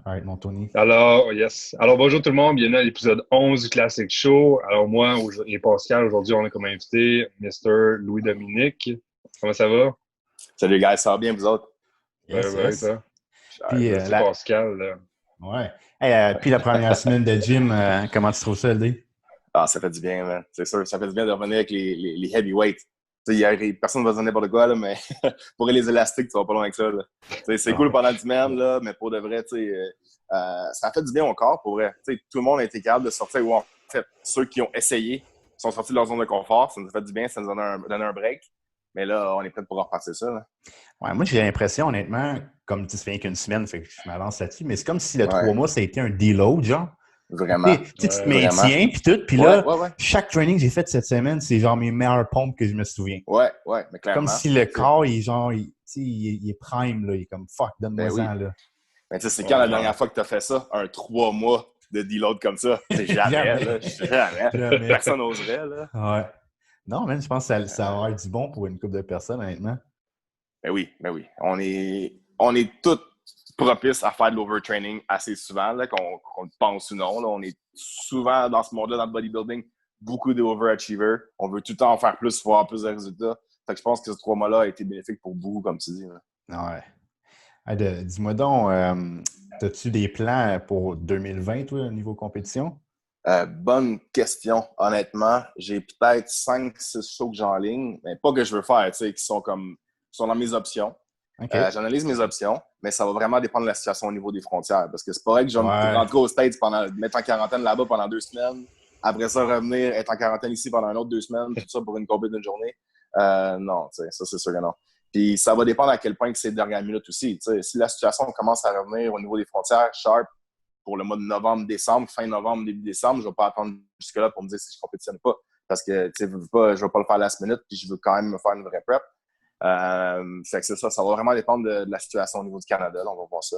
All right, mon Tony. Alors, yes. Alors, bonjour tout le monde, bienvenue à l'épisode 11 du Classic Show. Alors, moi et Pascal, aujourd'hui, on a comme invité Mr. Louis-Dominique. Comment ça va? Salut, gars, ça va bien, vous autres? Ouais, Yes, ouais, yes. toi? Puis, Vas-y, Pascal. Là. ouais. Hey, puis la première semaine de gym, comment tu trouves ça, LD? Ah, ça fait du bien, man. C'est sûr, ça fait du bien de revenir avec les heavyweights. Tu sais, personne ne va dire n'importe quoi, là, mais pour les élastiques, tu vas pas loin avec ça. Là. C'est cool pendant 10 semaines, là, mais pour de vrai, ça fait du bien au corps, pour vrai. Tu sais, tout le monde a été capable de sortir, ou en fait, ceux qui ont essayé sont sortis de leur zone de confort. Ça nous a fait du bien, ça nous a donné un break. Mais là, on est prêt pour repartir ça. Là. Ouais, moi, j'ai l'impression, honnêtement, comme tu sais, ça fait qu'une semaine, fait que je m'avance là-dessus, mais c'est comme si le Ouais, 3 mois, ça a été un deload, genre. vraiment. Tu te Vraiment. maintiens, puis tout. Puis Ouais, là, ouais, ouais. chaque training que j'ai fait cette semaine, c'est genre mes meilleures pompes que je me souviens. Ouais, mais Comme clairement. si le corps, il est genre, il est prime, là. Il est comme fuck, Ben oui. donne-moi-en, là. Mais tu sais, c'est quand la dernière fois que tu as fait ça? Un 3 mois de deload comme ça? C'est jamais, Jamais. là. Jamais. Jamais. Personne n'oserait, là. Ouais. Non, man, je pense que ça va avoir du bon pour une couple de personnes, honnêtement. Ben oui. On est tous propices à faire de l'overtraining assez souvent, là, qu'on le pense ou non. Là. On est souvent dans ce monde-là, dans le bodybuilding, beaucoup d'overachievers. On veut tout le temps en faire plus, voir plus de résultats. Fait que je pense que ce 3 mois-là a été bénéfique pour beaucoup, comme tu dis. Là. Ouais. Hey, dis-moi donc, as-tu des plans pour 2020, toi, au niveau compétition? Bonne question. Honnêtement, j'ai peut-être 5-6 shows que j'enligne, mais pas que je veux faire, tu sais, qui sont dans mes options. OK. J'analyse mes options, mais ça va vraiment dépendre de la situation au niveau des frontières. Parce que c'est pas vrai que je vais me Ouais. rentrer aux States mettre en quarantaine là-bas pendant 2 semaines. Après ça, revenir, être en quarantaine ici pendant un autre 2 semaines, tout ça pour une compétition d'une journée. Non, tu sais, ça, c'est sûr que non. Puis ça va dépendre à quel point que c'est dernière minute aussi. Tu sais, si la situation commence à revenir au niveau des frontières, sharp, pour le mois de novembre, décembre, fin novembre, début décembre, je ne vais pas attendre jusque-là pour me dire si je compétitionne pas. Parce que, tu sais, je ne vais pas le faire last minute, puis je veux quand même me faire une vraie prep. Fait que c'est ça, ça va vraiment dépendre de la situation au niveau du Canada. Là, on va voir ça.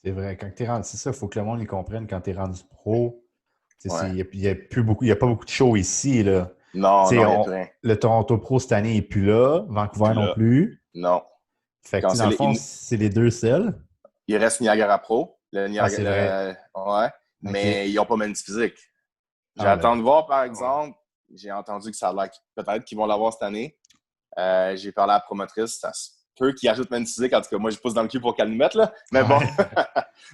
C'est vrai, quand tu es rendu, c'est ça, il faut que le monde y comprenne quand tu es rendu pro. Ouais. Il n'y a pas beaucoup de shows ici, là. Non, il n'y a plus rien. Le Toronto Pro cette année n'est plus là, Vancouver Plus non là. plus. Non. Fait que, dans le fond, c'est les deux seuls. Il reste Niagara Pro. C'est vrai. Ouais. Mais Okay. ils n'ont pas mené physique. J'attends de voir, par exemple. J'ai entendu que ça a l'air peut-être qu'ils vont l'avoir cette année. J'ai parlé à la promotrice. Ça se peut qu'ils ajoutent main physique. En tout cas, moi, je pousse dans le cul pour qu'elle nous mette, là. Mais bon.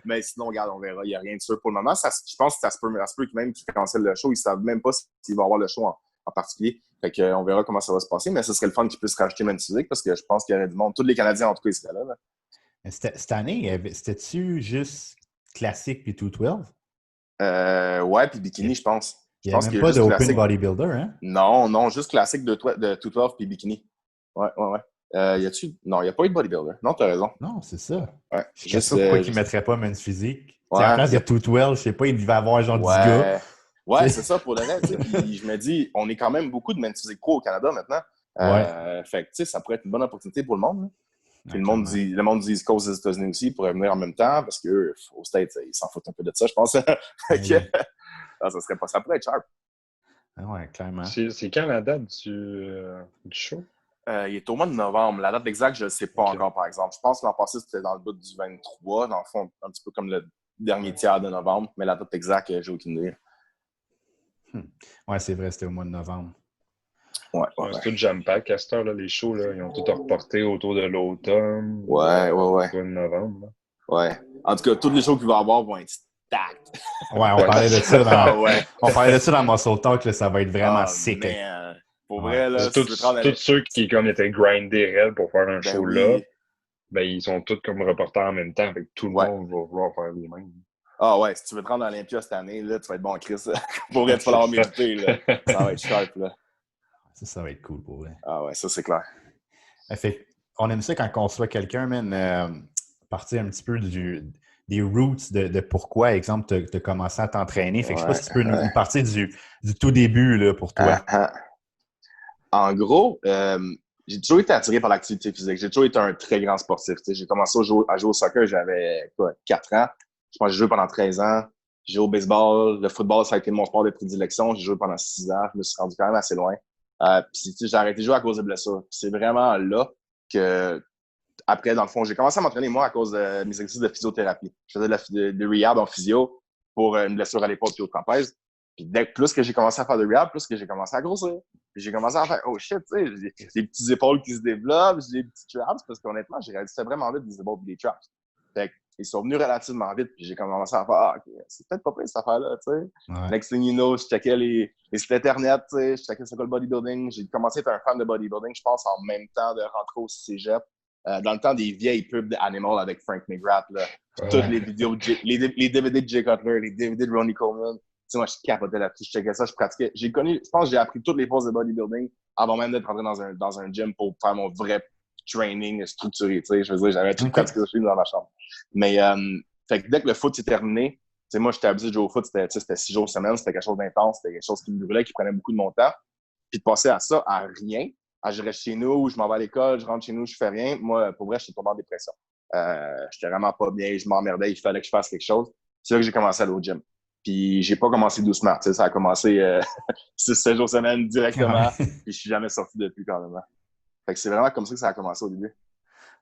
Mais sinon, regarde, on verra. Il n'y a rien de sûr pour le moment. Je pense que ça se peut même qu'ils cancellent le show. Ils ne savent même pas s'il va y avoir le show en particulier. Fait qu'on verra comment ça va se passer. Mais ce serait le fun qu'ils puissent rajouter main physique parce que je pense qu'il y aurait du monde. Tous les Canadiens, en tout cas, ils seraient là. Cette année, c'était-tu juste classique puis 212? Ouais, puis bikini, je pense. Il n'y a même pas d'open bodybuilder, hein? Non, juste classique de 212 puis bikini. Ouais. Y a-tu? Non, il n'y a pas eu de bodybuilder. Non, t'as raison. Non, c'est ça. Ouais. Je sais pas pourquoi ils ne mettraient pas men's physique. Ouais, à la place de 212, je sais pas, il devait avoir genre 10 gars. Ouais, c'est ça pour le reste. Puis je me dis, on est quand même beaucoup de men's physique pro au Canada maintenant. Fait que, tu sais, ça pourrait être une bonne opportunité pour le monde. Puis le monde du East Coast des États-Unis aussi pourrait venir en même temps parce qu'eux, aux States, ils s'en foutent un peu de ça, je pense. Ça pourrait être sharp. Ah ouais, clairement. C'est quand la date du show? Il est au mois de novembre. La date exacte, je ne sais pas encore, par exemple. Je pense que l'an passé, c'était dans le bout du 23, dans le fond, un petit peu comme le dernier tiers de novembre. Mais la date exacte, j'ai aucune idée. Ouais, c'est vrai, c'était au mois de novembre. Ouais. C'est tout jam-pack à cette heure, là, les shows, là, ils ont tout reporté autour de l'automne. Ouais. Au mois de novembre. Là. Ouais. En tout cas, tous les shows qu'il va y avoir vont être stacked. Ouais, on parlait de ça on parlait de ça dans Muscle Talk, là, ça va être vraiment sick. Pour vrai, là, tous ceux qui comme étaient grindés réels pour faire un show là, ben ils sont tous comme reportés en même temps, avec tout le monde va vouloir faire les mêmes. Ah ouais, si tu veux te rendre à l'Olympia cette année, là, tu vas être bon, Chris. Pour vrai, tu vas l'avoir mérité, là. Ça va être sharp, là. Ça va être cool pour vrai. Ah ouais, ça c'est clair. Fait, on aime ça quand on reçoit quelqu'un, man, partir un petit peu des roots de pourquoi, exemple, tu as commencé à t'entraîner. Fait que je sais pas si tu peux nous partir du tout début là, pour toi. En gros, j'ai toujours été attiré par l'activité physique. J'ai toujours été un très grand sportif. T'sais. J'ai commencé à jouer au soccer, j'avais 4 ans. Je pense que j'ai joué pendant 13 ans. J'ai joué au baseball. Le football, ça a été mon sport de prédilection. J'ai joué pendant 6 ans. Je me suis rendu quand même assez loin. Puis j'ai arrêté de jouer à cause de blessures. C'est vraiment là que, après, dans le fond, j'ai commencé à m'entraîner, moi, à cause de mes exercices de physiothérapie. Je faisais de rehab en physio pour une blessure à l'épaule et au trapèze. Puis plus que j'ai commencé à faire de rehab, plus que j'ai commencé à grossir. Puis j'ai commencé à faire, oh shit, tu sais, j'ai des petits épaules qui se développent, j'ai des petits traps, parce qu'honnêtement, j'ai réalisé vraiment vite des épaules et des traps. Fait qu'ils sont venus relativement vite, puis j'ai commencé à faire, ah, ok, c'est peut-être pas pire cette affaire-là, tu sais. Ouais. Next thing you know, je checkais les sites internet, tu sais, je checkais c'est quoi le bodybuilding. J'ai commencé à être un fan de bodybuilding, je pense, en même temps de rentrer au cégep. Dans le temps des vieilles pubs d'Animal avec Frank McGrath, là. Toutes les vidéos, les DVD de Jay Cutler, les DVD de Ronnie Coleman. Tu sais, moi, je capotais là-dessus, je checkais ça, je pratiquais. Je pense que j'ai appris toutes les poses de bodybuilding avant même d'être rentré dans un gym pour faire mon vrai training structuré, tu sais. Je veux dire, j'avais tout pratiqué dans ma chambre. Mais, fait que dès que le foot s'est terminé, tu sais, moi, j'étais habitué de jouer au foot, c'était 6 jours semaine, c'était quelque chose d'intense, c'était quelque chose qui me brûlait, qui prenait beaucoup de mon temps. Puis de passer à ça, à rien, je reste chez nous, je m'en vais à l'école, je rentre chez nous, je fais rien. Moi, pour vrai, j'étais tombé en dépression. J'étais vraiment pas bien, je m'emmerdais, il fallait que je fasse quelque chose. C'est là que j'ai commencé à aller au gym. Puis j'ai pas commencé doucement, tu sais, ça a commencé 6-7 jours semaine directement, puis je suis jamais sorti depuis quand même. Fait que c'est vraiment comme ça que ça a commencé au début.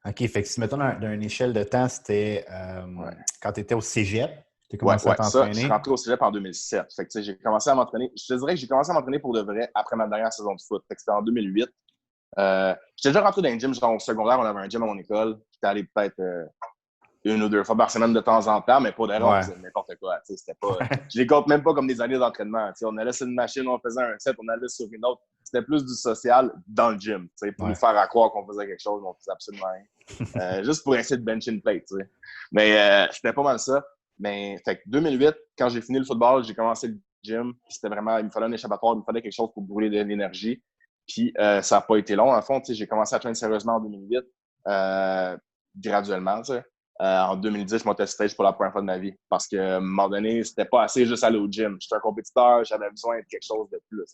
OK, fait que si mettons d'une échelle de temps, c'était quand tu étais au cégep, tu as commencé à t'entraîner. Ça, je suis rentré au cégep en 2007. Fait que j'ai commencé à m'entraîner. Je te dirais que j'ai commencé à m'entraîner pour de vrai après ma dernière saison de foot. Fait que c'était en 2008. J'étais déjà rentré dans un gym, genre au secondaire, on avait un gym à mon école. J'étais allé peut-être une ou deux fois par semaine de temps en temps, mais pas d'ailleurs, on faisait n'importe quoi. C'était pas, je les compte même pas comme des années d'entraînement. On allait sur une machine, on faisait un set, on allait sur une autre. C'était plus du social dans le gym, pour nous faire à croire qu'on faisait quelque chose, mais on faisait absolument rien. Juste pour essayer de bench and plate. T'sais. Mais c'était pas mal ça. Mais fait que 2008, quand j'ai fini le football, j'ai commencé le gym. C'était vraiment, il me fallait un échappatoire, il me fallait quelque chose pour brûler de l'énergie. Puis ça n'a pas été long. En fond, j'ai commencé à traîner sérieusement en 2008, graduellement. En 2010, je montais stage pour la première fois de ma vie. Parce qu'à un moment donné, c'était pas assez juste aller au gym. J'étais un compétiteur, j'avais besoin de quelque chose de plus.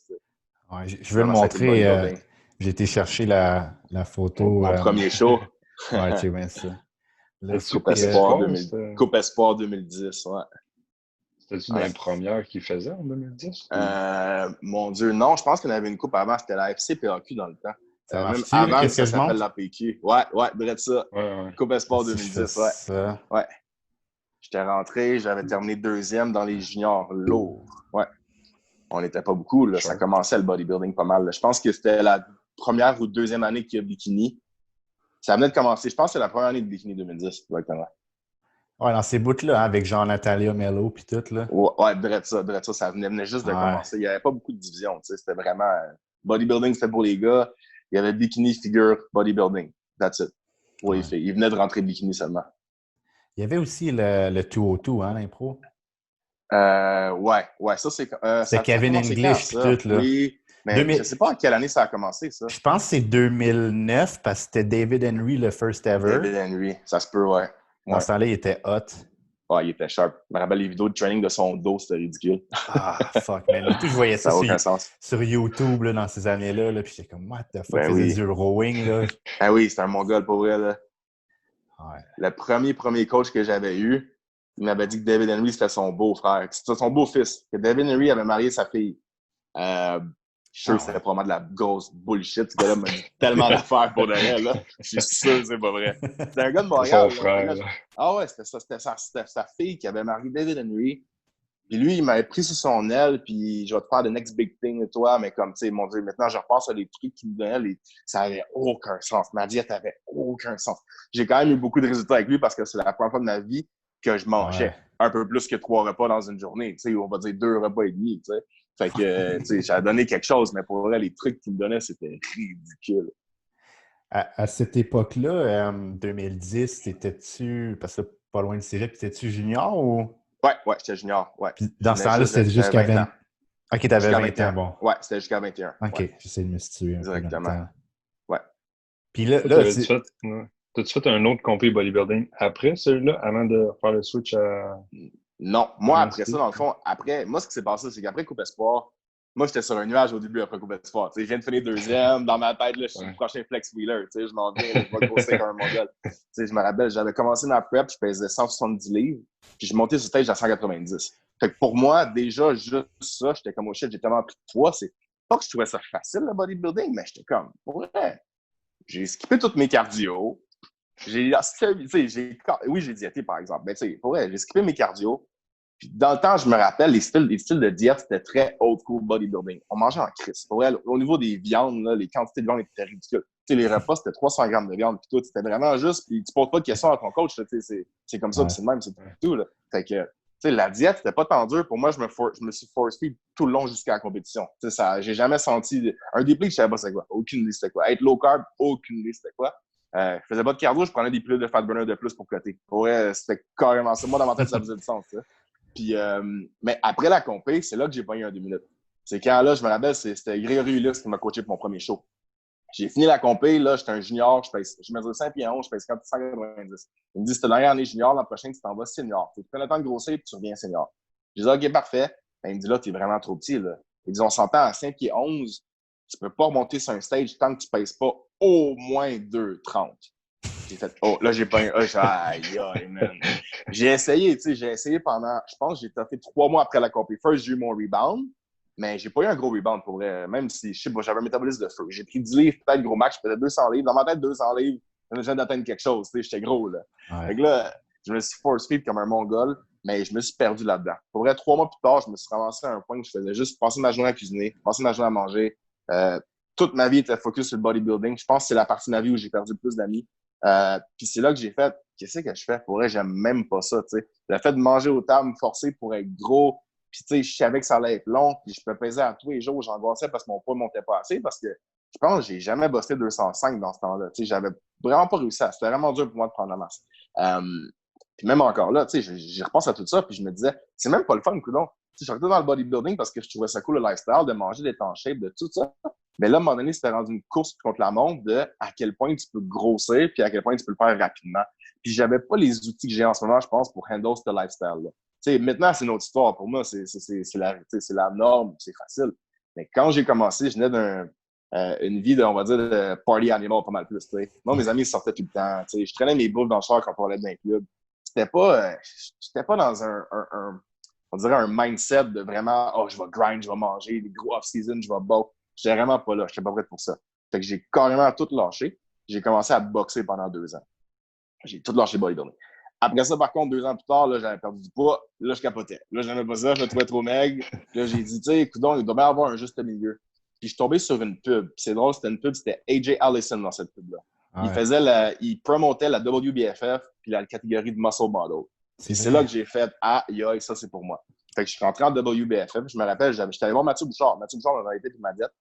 Ouais, je vais le montrer. J'ai été chercher la photo. Mon premier show. Ouais, tu vois ça. Coupe Espoir 2010, ouais. C'était-tu dans les premières qu'ils faisaient en 2010? Mon Dieu, non, je pense qu'il y en avait une coupe avant, c'était la FCPAQ dans le temps. Même avant que ça s'appelle la PQ. Ouais, direct ça. Ouais. Coupe Espoir 2010, ouais. J'étais rentré, j'avais terminé deuxième dans les juniors lourds. Ouais. On n'était pas beaucoup, là. Ça commençait le bodybuilding pas mal. Là. Je pense que c'était la première ou deuxième année qu'il y a bikini. Ça venait de commencer. Je pense que c'est la première année de bikini 2010, exactement. Ouais, dans ces bouts-là, hein, avec Jean-Natalia Mello puis tout, là. Ouais, direct ça venait juste de commencer. Il n'y avait pas beaucoup de divisions, tu sais. C'était vraiment... bodybuilding, c'était pour les gars. Il y avait bikini, figure, bodybuilding. That's it. Pour les filles. Ils venaient de rentrer bikini seulement. Il y avait aussi le 202, hein, l'impro? Ouais, ça, c'est... c'est Kevin English puis tout, là. Oui, mais je ne sais pas en quelle année ça a commencé, ça. Je pense que c'est 2009, parce que c'était David Henry, le first ever. David Henry, ça se peut, ouais. Dans ce temps-là, il était hot. Ouais, il était sharp. Je me rappelle les vidéos de training de son dos, c'était ridicule. Ah, fuck, man. Je voyais ça sur YouTube là, dans ces années-là, là, puis j'étais comme, what the fuck, il faisait du rowing, là. Ah oui, c'était un mongol pour vrai, là. Ouais. Le premier coach que j'avais eu, il m'avait dit que David Henry, c'était son beau-frère. C'était son beau-fils. Que David Henry avait marié sa fille. Je suis sûr que c'était probablement de la grosse bullshit. Ce gars-là m'a dit tellement d'affaires pour de vrai, là. Je suis sûr que c'est pas vrai. C'était un gars de Montréal. Son frère. Ah ouais, c'était sa fille qui avait marié David Henry. Puis lui, il m'avait pris sous son aile, puis je vais te faire the next big thing de toi, mais comme, tu sais, mon Dieu, maintenant, je repense à les trucs qu'il me donnait, ça avait aucun sens. Ma diète avait aucun sens. J'ai quand même eu beaucoup de résultats avec lui parce que c'est la première fois de ma vie que je mangeais un peu plus que 3 repas dans une journée, tu sais, on va dire 2 repas et demi, tu sais. Fait que, tu sais, j'ai donné quelque chose, mais pour vrai, les trucs qu'il me donnait, c'était ridicule. À cette époque-là, 2010, t'étais-tu, parce que pas loin du cégep, t'étais-tu junior ou? Ouais, j'étais junior, ouais. Puis dans ce temps-là, c'était jusqu'à 20 ans. OK, t'avais 20 ans, bon. Ouais, c'était jusqu'à 21. OK, j'essaie de me situer un Directement. peu dans le temps. Ouais. Puis là, t'as-tu fait un autre compé bodybuilding après celui-là, avant de faire le switch à... Non, moi, après ça, dans le fond, moi, ce qui s'est passé, c'est qu'après Coupe Espoir, moi, j'étais sur un nuage au début après Coupe Espoir. Je viens de finir deuxième. Dans ma tête, là, je suis le prochain flex wheeler. Je m'en viens, je vais grossir comme un mongol. Je me rappelle, j'avais commencé ma prep, je pesais 170 livres, puis je montais sur stage à 190. Fait que pour moi, déjà, juste ça, j'étais comme, oh shit, j'ai tellement pris de poids. C'est pas que je trouvais ça facile, le bodybuilding, mais j'étais comme, ouais, j'ai skippé toutes mes cardio. Oui, j'ai diété, par exemple. Mais tu sais, pour vrai, j'ai skippé mes cardio. Puis dans le temps, je me rappelle, les styles de diète, c'était très old school bodybuilding. On mangeait en crise. Pour vrai, au niveau des viandes, là, les quantités de viande étaient ridicules. Tu sais, les repas, c'était 300 grammes de viande, puis tout. C'était vraiment juste, puis tu poses pas de questions à ton coach, tu sais, c'est comme ça, puis Ouais. c'est le même, c'est tout, là. Fait que, tu sais, la diète, c'était pas tant dur. Pour moi, je me suis force-feed tout le long jusqu'à la compétition. Tu sais, j'ai jamais senti, un déplique, je savais pas c'est quoi. Aucune idée c'était quoi. Être low carb, aucune idée c'était quoi. Je faisais pas de cardio, je prenais des pilules de fat burner de plus pour coter. Pour vrai, c'était carrément ça. Moi, dans ma tête, ça faisait du sens, ça. Puis, mais après la compé, c'est là que j'ai pogné un 2 minutes. C'est quand là, je me rappelle, c'était Grégory Ulysse qui m'a coaché pour mon premier show. J'ai fini la compé, là, j'étais un junior, je mesure 5 pieds 11, je pèse 190. Il me dit, c'est ta dernière année junior, l'an prochain, tu t'en vas senior. Tu prends le temps de grossir puis tu reviens senior. J'ai dit, OK, parfait. Ben, il me dit, là, t'es vraiment trop petit, là. Il dit, on s'entend à 5 pieds 11, tu peux pas remonter sur un stage tant que tu pèses pas au moins 2,30. J'ai fait, oh, là, j'ai pas un. Aïe, aïe, man. J'ai essayé, tu sais, pendant, je pense, j'ai tapé 3 mois après la compé. First, j'ai eu mon rebound, mais j'ai pas eu un gros rebound pour vrai. Même si, je sais pas, j'avais un métabolisme de feu. J'ai pris 10 livres, peut-être gros max, je faisais 200 livres. Dans ma tête, 200 livres, je viens d'atteindre quelque chose, tu sais, j'étais gros, là. Ouais. Fait que là, je me suis force-feed comme un mongol, mais je me suis perdu là-dedans. Pour vrai, 3 mois plus tard, je me suis ramassé à un point où je faisais juste passer ma journée à cuisiner, passer ma journée à manger. Toute ma vie était focus sur le bodybuilding. Je pense que c'est la partie de ma vie où j'ai perdu le plus d'amis. Puis c'est là que j'ai fait, qu'est-ce que je fais? Pour vrai, j'aime même pas ça, tu sais. Le fait de manger autant, me forcer pour être gros, puis tu sais, je savais que ça allait être long, puis je me pesais à tous les jours, j'angoissais parce que mon poids ne montait pas assez, parce que je pense que j'ai jamais bossé 205 dans ce temps-là. Tu sais, j'avais vraiment pas réussi à. C'était vraiment dur pour moi de prendre la masse. Puis même encore là, tu sais, j'y repense à tout ça, puis je me disais, c'est même pas le fun, coudonc. Tu sais, je suis retourné dans le bodybuilding parce que je trouvais ça cool, le lifestyle, de manger, d'être en shape, de tout ça. Mais là, à un moment donné, c'était rendu une course contre la montre de à quel point tu peux grossir puis à quel point tu peux le faire rapidement. Puis j'avais pas les outils que j'ai en ce moment, je pense, pour handle ce lifestyle-là. Tu sais, maintenant, c'est une autre histoire. Pour moi, c'est la norme, c'est facile. Mais quand j'ai commencé, je venais d'une vie de, on va dire, de party animal pas mal plus. T'sais. Moi, mes amis sortaient tout le temps. T'sais. Je traînais mes boules dans le char quand on allait dans les clubs. J'étais pas dans on dirait un mindset de vraiment, oh, je vais grind, je vais manger, des gros off-season, je vais box. J'étais vraiment pas là. J'étais pas prêt pour ça. Fait que j'ai carrément tout lâché. J'ai commencé à boxer pendant 2 ans. J'ai tout lâché bodybuilding. Après ça, par contre, 2 ans plus tard, là, j'avais perdu du poids. Là, je capotais. Là, j'aimais pas ça. Je me trouvais trop maigre. Là, j'ai dit, tu sais, écoute, il doit bien avoir un juste milieu. Puis, je suis tombé sur une pub. C'est drôle, c'était une pub, c'était AJ Allison dans cette pub-là. Ouais. Il promotait la WBFF puis la catégorie de muscle model. C'est là que j'ai fait, ça, c'est pour moi. Fait que je suis rentré en WBFF. Je me rappelle, j'étais allé voir Mathieu Bouchard. Mathieu Bouchard m'avait été pour ma diète.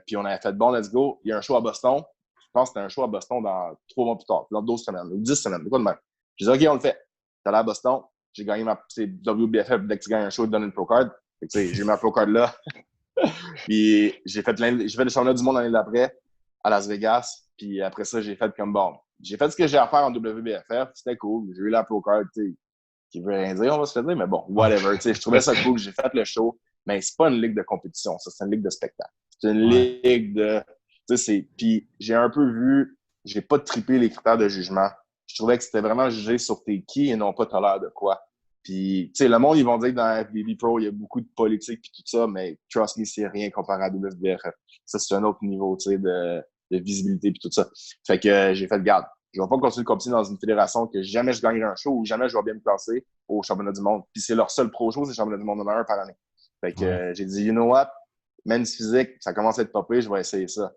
Puis on avait fait, bon, let's go. Il y a un show à Boston. Je pense que c'était un show à Boston dans 3 mois plus tard, dans 12 semaines ou 10 semaines, quoi de même. J'ai dit, OK, on le fait. J'étais allé à Boston. J'ai gagné ma WBFF. Dès que tu gagnes un show, ils te donnent une pro card. J'ai eu ma pro card là. Puis j'ai fait le championnat du monde l'année d'après à Las Vegas. Puis après ça, j'ai fait comme bon. J'ai fait ce que j'ai à faire en WBFF. C'était cool. J'ai eu la pro card, qui veut rien dire, on va se faire dire, mais bon, whatever. Je trouvais ça cool. J'ai fait le show. Mais c'est pas une ligue de compétition, ça, c'est une ligue de spectacle. C'est une ligue de. Puis j'ai un peu vu, j'ai pas trippé les critères de jugement. Je trouvais que c'était vraiment jugé sur t'es qui et non pas t'as l'air de quoi. Puis, tu sais, le monde, ils vont dire que dans FBB Pro, il y a beaucoup de politique puis tout ça, mais trust me, c'est rien comparé à WSBF. Ça, c'est un autre niveau, tu sais, de visibilité puis tout ça. Fait que j'ai fait garde. Je vais pas continuer de compétir dans une fédération que jamais je gagnerai un show ou jamais je vais bien me classer au championnat du monde. Puis c'est leur seul pro show, c'est le championnat du monde numéro 1 par année. Fait que j'ai dit, you know what? Men's physique, ça commence à être popé, je vais essayer ça.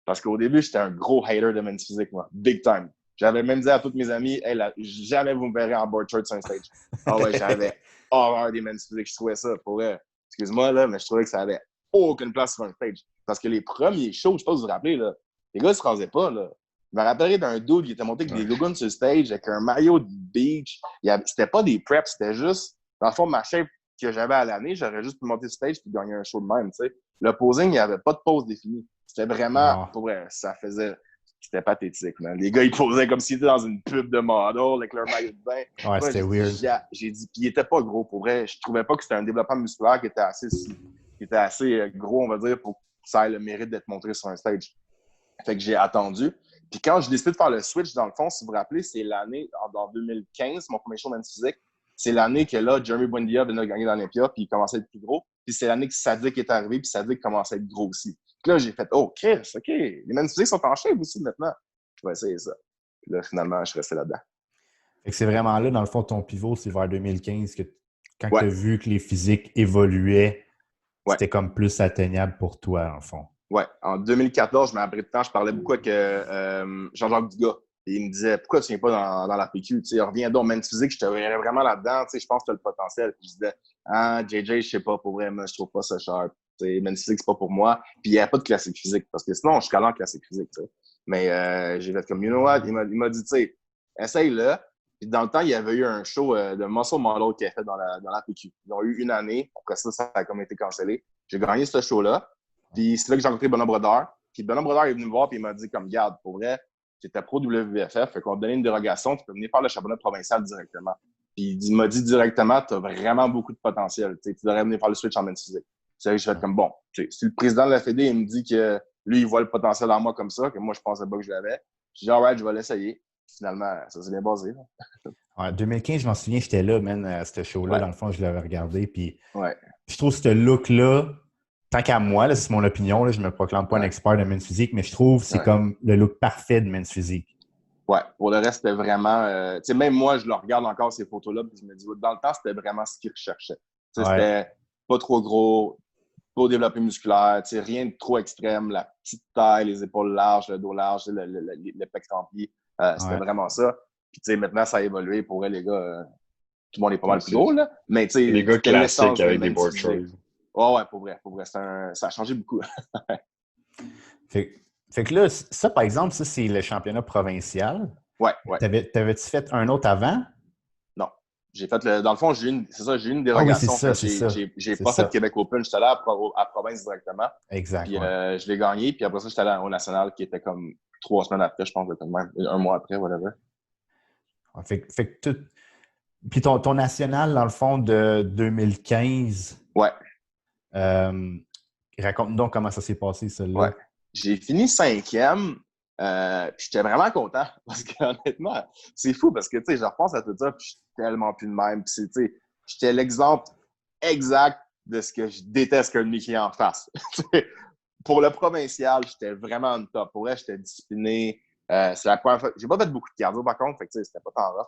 Parce qu'au début, j'étais un gros hater de men's physique, moi. Big time. J'avais même dit à tous mes amis, hey, jamais vous me verrez en board shirt sur un stage. Ah ouais, j'avais horreur des men's physique. Je trouvais ça, pour vrai. Excuse-moi, là, mais je trouvais que ça avait aucune place sur un stage. Parce que les premiers shows, je sais pas si vous vous rappelez, là, les gars, ils se rasaient pas, là. Je me rappellerai d'un dude qui était monté avec des gougounes sur le stage, avec un maillot de beach. C'était pas des preps, c'était juste, dans le fond, ma shape que j'avais à l'année, j'aurais juste pu monter sur le stage et gagner un show de même, tu sais. Le posing, il n'y avait pas de pose définie. C'était vraiment, pour vrai, c'était pathétique, man. Les gars, ils posaient comme s'ils étaient dans une pub de model avec leur maillot de bain. Ouais, c'était weird. J'ai dit, puis il était pas gros, pour vrai. Je trouvais pas que c'était un développement musculaire qui était assez gros, on va dire, pour que ça ait le mérite d'être montré sur un stage. Fait que j'ai attendu. Puis quand j'ai décidé de faire le switch, dans le fond, si vous vous rappelez, c'est l'année, en 2015, mon premier show de men's physique, c'est l'année que là, Jeremy Buendia venait de gagner dans l'Olympia, puis il commençait à être plus gros. Puis c'est l'année que Sadik est arrivé, puis Sadik commençait à être gros aussi. Puis là, j'ai fait, oh, Chris, OK, les men's physiques sont en shape aussi maintenant. Je vais essayer ça. Puis là, finalement, je suis resté là-dedans. Fait que c'est vraiment là, dans le fond, ton pivot, c'est vers 2015 que quand Ouais. tu as vu que les physiques évoluaient, Ouais. c'était comme plus atteignable pour toi, en fond. Ouais. En 2014, je m'ai appris de temps, je parlais beaucoup avec Jean-Jacques Dugas. Et il me disait, pourquoi tu viens pas dans la PQ? Tu sais, reviens donc, Men's Physique, je te verrais vraiment là-dedans. Tu sais, je pense que tu as le potentiel. Puis je disais, JJ, je sais pas, pour vrai, moi, je trouve pas ça cher. Tu sais, Men's Physique, c'est pas pour moi. Puis il n'y a pas de classique physique, parce que sinon, je suis calé en classique physique, tu sais. Mais j'ai fait comme, you know what? Il m'a dit, tu sais, essaye-le. Puis dans le temps, il y avait eu un show de Muscle Model qui a fait dans la PQ. Ils ont eu une année. Après ça a comme été cancellé. J'ai gagné ce show-là. Puis c'est là que j'ai rencontré Benoît Brodeur. Puis Benoît Brodeur est venu me voir et il m'a dit comme, garde, pour vrai, j'étais pro WVFF, fait qu'on te donnait une dérogation, tu peux venir faire le championnat provincial directement. Puis il m'a dit directement, tu as vraiment beaucoup de potentiel. Tu devrais venir faire le switch en men's physique. C'est là que j'ai fait comme, bon, si le président de la Fédé il me dit que lui, il voit le potentiel en moi comme ça, que moi, je pensais pas que je l'avais, j'ai dit, alright, je vais l'essayer. Finalement, ça s'est bien basé. En 2015, je m'en souviens, j'étais là, man, à ce show-là. Ouais. Dans le fond, je l'avais regardé. Puis ouais. je trouve ce look-là, tant qu'à moi, là, c'est mon opinion, là, je ne me proclame pas un expert de men's physique, mais je trouve que c'est comme le look parfait de men's physique. Ouais, pour le reste, c'était vraiment... tu sais, même moi, je le regarde encore, ces photos-là, puis je me dis, dans le temps, c'était vraiment ce qu'il recherchait. Ouais. C'était pas trop gros, pas développé musculaire, tu sais, rien de trop extrême, la petite taille, les épaules larges, le dos large, le pec rempli. C'était vraiment ça. Puis, tu sais, maintenant, ça a évolué. Pour vrai, les gars, tout le monde est pas mal plus gros, là. Mais, tu sais, les gars classiques avec des board shorts. Ouais, pour vrai. Ça a changé beaucoup. Fait que là, ça, par exemple, ça, c'est le championnat provincial. Ouais. T'avais-tu fait un autre avant? Non. J'ai fait dans le fond, j'ai eu une dérogation. Ah oui, j'ai pas fait Québec Open. J'étais allé à province directement. Exact. Puis je l'ai gagné. Puis après ça, j'étais allé au national qui était comme 3 semaines après, je pense, même 1 mois après, whatever. Fait que tout. Puis ton national, dans le fond, de 2015. Ouais. Raconte-nous donc comment ça s'est passé, celle-là. Ouais. J'ai fini 5e. Puis j'étais vraiment content parce qu'honnêtement, c'est fou parce que, tu sais, je repense à tout ça puis je suis tellement plus de même. Puis, tu sais, j'étais l'exemple exact de ce que je déteste qu'un de mes clients fasse. Pour le provincial, j'étais vraiment en top. Pour vrai, j'étais discipliné. C'est la première fois. J'ai pas fait beaucoup de cardio par contre, fait que c'était pas tant rough.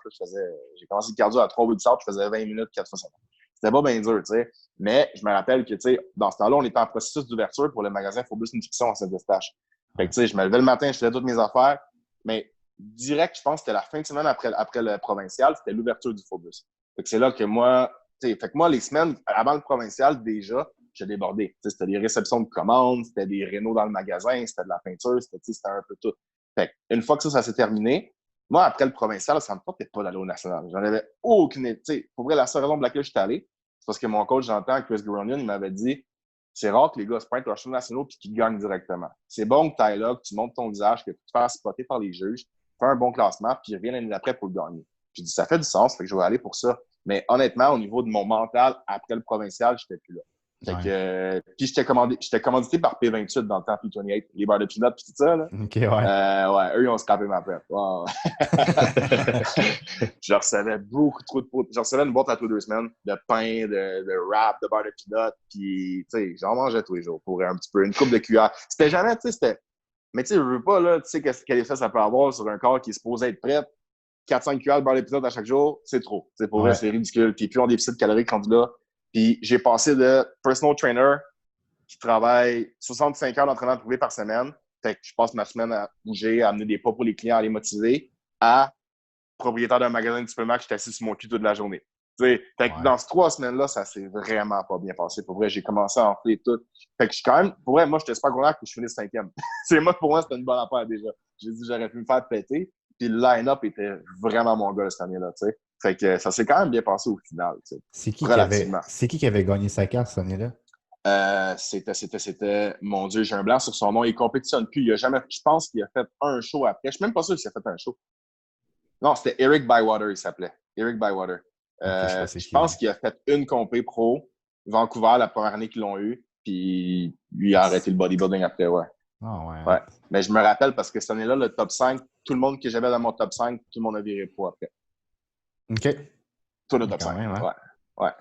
J'ai commencé le cardio à 3 weeks out, je faisais 20 minutes 4 fois semaine. C'était pas bien dur, tu sais. Mais je me rappelle que, tu sais, dans ce temps-là, on était en processus d'ouverture pour le magasin Phobos Nutrition à Saint-Eustache. Fait que, tu sais, je me levais le matin, je faisais toutes mes affaires. Mais direct, je pense que c'était la fin de semaine après le provincial, c'était l'ouverture du Phobos. Fait que c'est là que moi, tu sais, les semaines avant le provincial, déjà, j'ai débordé. Tu sais, c'était des réceptions de commandes, c'était des rénaux dans le magasin, c'était de la peinture, c'était un peu tout. Fait une fois que ça s'est terminé, moi, après le provincial, ça me tentait pas d'aller au national. J'en avais aucune... Tu sais, pour vrai, la seule raison pour laquelle j'étais allé, c'est parce que mon coach, j'entends, Chris Guronian, il m'avait dit c'est rare que les gars se pointent au championnat national et qu'ils gagnent directement. C'est bon que tu ailles là, que tu montes ton visage, que tu te fasses spotter par les juges, fais un bon classement, puis reviens l'année d'après pour le gagner. J'ai dit, ça fait du sens, fait que je vais aller pour ça. Mais honnêtement, au niveau de mon mental, après le provincial, j'étais plus là. Fait que, puis j'étais commandité par P28 dans le temps, P28, les barres de peanuts puis tout ça, là. OK, ouais. Eux, ils ont scrapé ma prep. Wow. Je recevais beaucoup trop de poudre. Je recevais une boîte à tous 2 semaines de pain, de wrap, de barres de peanuts, puis, tu sais, j'en mangeais tous les jours pour un petit peu, une coupe de cuillère. C'était jamais, tu sais, c'était... Mais tu sais, je veux pas, là, tu sais, quel effet ça peut avoir sur un corps qui est supposé être prêt. 400 cuillères de barres de peanuts à chaque jour, c'est trop. C'est pour vrai, c'est ridicule. Puis plus on déficit calorique rendu là. Puis j'ai passé de personal trainer qui travaille 65 heures d'entraînement privé par semaine, fait que je passe ma semaine à bouger, à amener des pas pour les clients, à les motiver, à propriétaire d'un magasin de suppléments que je suis assis sur mon cul toute la journée. Fait que dans ces 3 semaines-là, ça s'est vraiment pas bien passé. Pour vrai, j'ai commencé à enfler tout. Fait que je suis quand même, pour vrai, moi, j'étais super content que je finisse 5e. Pour moi, c'était une bonne affaire déjà. J'ai dit, j'aurais pu me faire péter. Puis le line-up était vraiment mon gars cette année-là, tu sais. Fait que ça s'est quand même bien passé au final, tu sais. C'est qui qui avait gagné sa carte cette année-là? C'était, mon Dieu, j'ai un blanc sur son nom. Il compétitionne plus. Il a jamais, je pense qu'il a fait un show après. Je suis même pas sûr qu'il a fait un show. Non, c'était Eric Bywater, il s'appelait. Eric Bywater. Je pense qu'il a fait une compé pro, Vancouver, la première année qu'ils l'ont eu. Puis lui a arrêté le bodybuilding après, ouais. Oh, ouais. Mais je me rappelle parce que cette année-là, le top 5, tout le monde que j'avais dans mon top 5, tout le monde a viré pro après. OK. Tout le top 5. Même, hein? Ouais.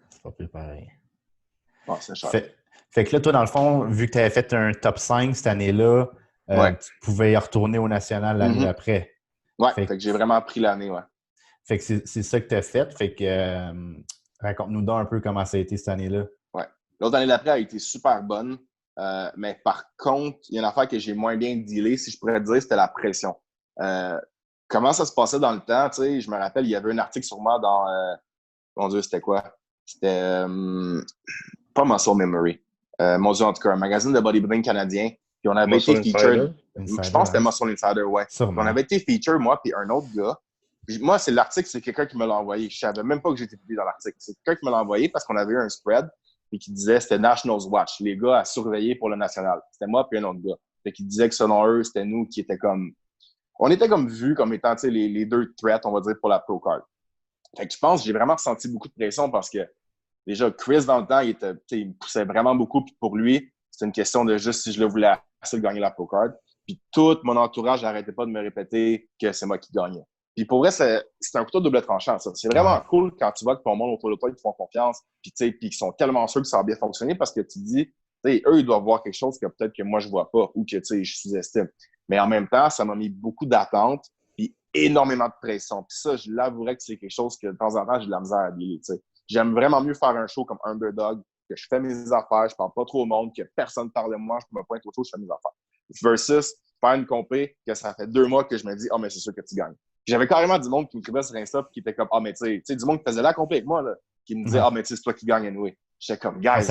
C'est pas plus pareil. Bon, c'est cher. Fait que là, toi, dans le fond, vu que tu avais fait un top 5 cette année-là, tu pouvais y retourner au national l'année d'après. Ouais, fait que j'ai vraiment pris l'année, ouais. Fait que c'est ça que tu as fait. Fait que raconte-nous donc un peu comment ça a été cette année-là. Ouais. L'autre année d'après a été super bonne. Mais par contre, il y a une affaire que j'ai moins bien dealé, si je pourrais te dire, c'était la pression. Comment ça se passait dans le temps, tu sais, je me rappelle, il y avait un article sur moi dans, mon Dieu, c'était quoi? C'était pas Muscle Memory. Mon Dieu, en tout cas, un magazine de bodybuilding canadien. Puis on avait été featured. Je pense que c'était Muscle Insider, ouais. Puis on avait été featured, moi, puis un autre gars. Puis moi, c'est l'article, c'est quelqu'un qui me l'a envoyé. Je savais même pas que j'étais publié dans l'article. C'est quelqu'un qui me l'a envoyé parce qu'on avait eu un spread et qui disait c'était Nationals Watch, les gars à surveiller pour le national. C'était moi puis un autre gars. Fait qu'il disait que selon eux, c'était nous qui étaient comme. On était comme vus comme étant les deux threats, on va dire, pour la Pro Card. Fait que je pense que j'ai vraiment ressenti beaucoup de pression parce que déjà, Chris, dans le temps, il me poussait vraiment beaucoup. Puis pour lui, c'était une question de juste si je le voulais assez de gagner la Pro Card. Puis tout mon entourage n'arrêtait pas de me répéter que c'est moi qui gagnais. Puis pour vrai, c'est un couteau de double tranchant, ça. C'est vraiment cool quand tu vois que ton monde autour de toi, ils te font confiance, puis qu'ils sont tellement sûrs que ça va bien fonctionner parce que tu te dis, eux, ils doivent voir quelque chose que peut-être que moi, je vois pas ou que, je sous-estime. Mais en même temps, ça m'a mis beaucoup d'attentes puis énormément de pression. Puis ça, je l'avouerais que c'est quelque chose que de temps en temps, j'ai de la misère à dealer, tu sais. J'aime vraiment mieux faire un show comme underdog, que je fais mes affaires, je parle pas trop au monde, que personne parle de moi, je me pointe au show, je fais mes affaires. Versus faire une compé que ça fait 2 mois que je me dis, mais c'est sûr que tu gagnes. J'avais carrément du monde qui me écrivait sur Insta et qui était comme, mais tu sais, du monde qui faisait la compé avec moi, là, qui me disait, mais tu sais, c'est toi qui gagne anyway. J'étais comme, guys,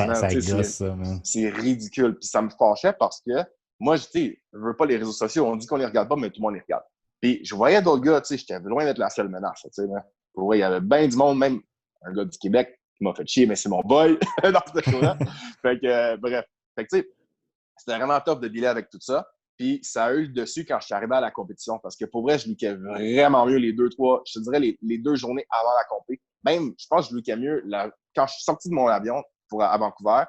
c'est ridicule. Puis ça me fâchait parce que moi, je veux pas les réseaux sociaux, on dit qu'on les regarde pas, mais tout le monde les regarde. Puis je voyais d'autres gars, tu sais, j'étais loin d'être la seule menace, tu sais, pour vrai, il y avait bien du monde, même un gars du Québec qui m'a fait chier, mais c'est mon boy dans ce show-là. Fait que, bref. Fait que, tu sais, c'était vraiment top de dealer avec tout ça. Puis ça a eu le dessus quand je suis arrivé à la compétition parce que pour vrai, je luquais vraiment mieux les 2-3, je te dirais les 2 journées avant la compé. Même, je pense que je luquais mieux quand je suis sorti de mon avion à Vancouver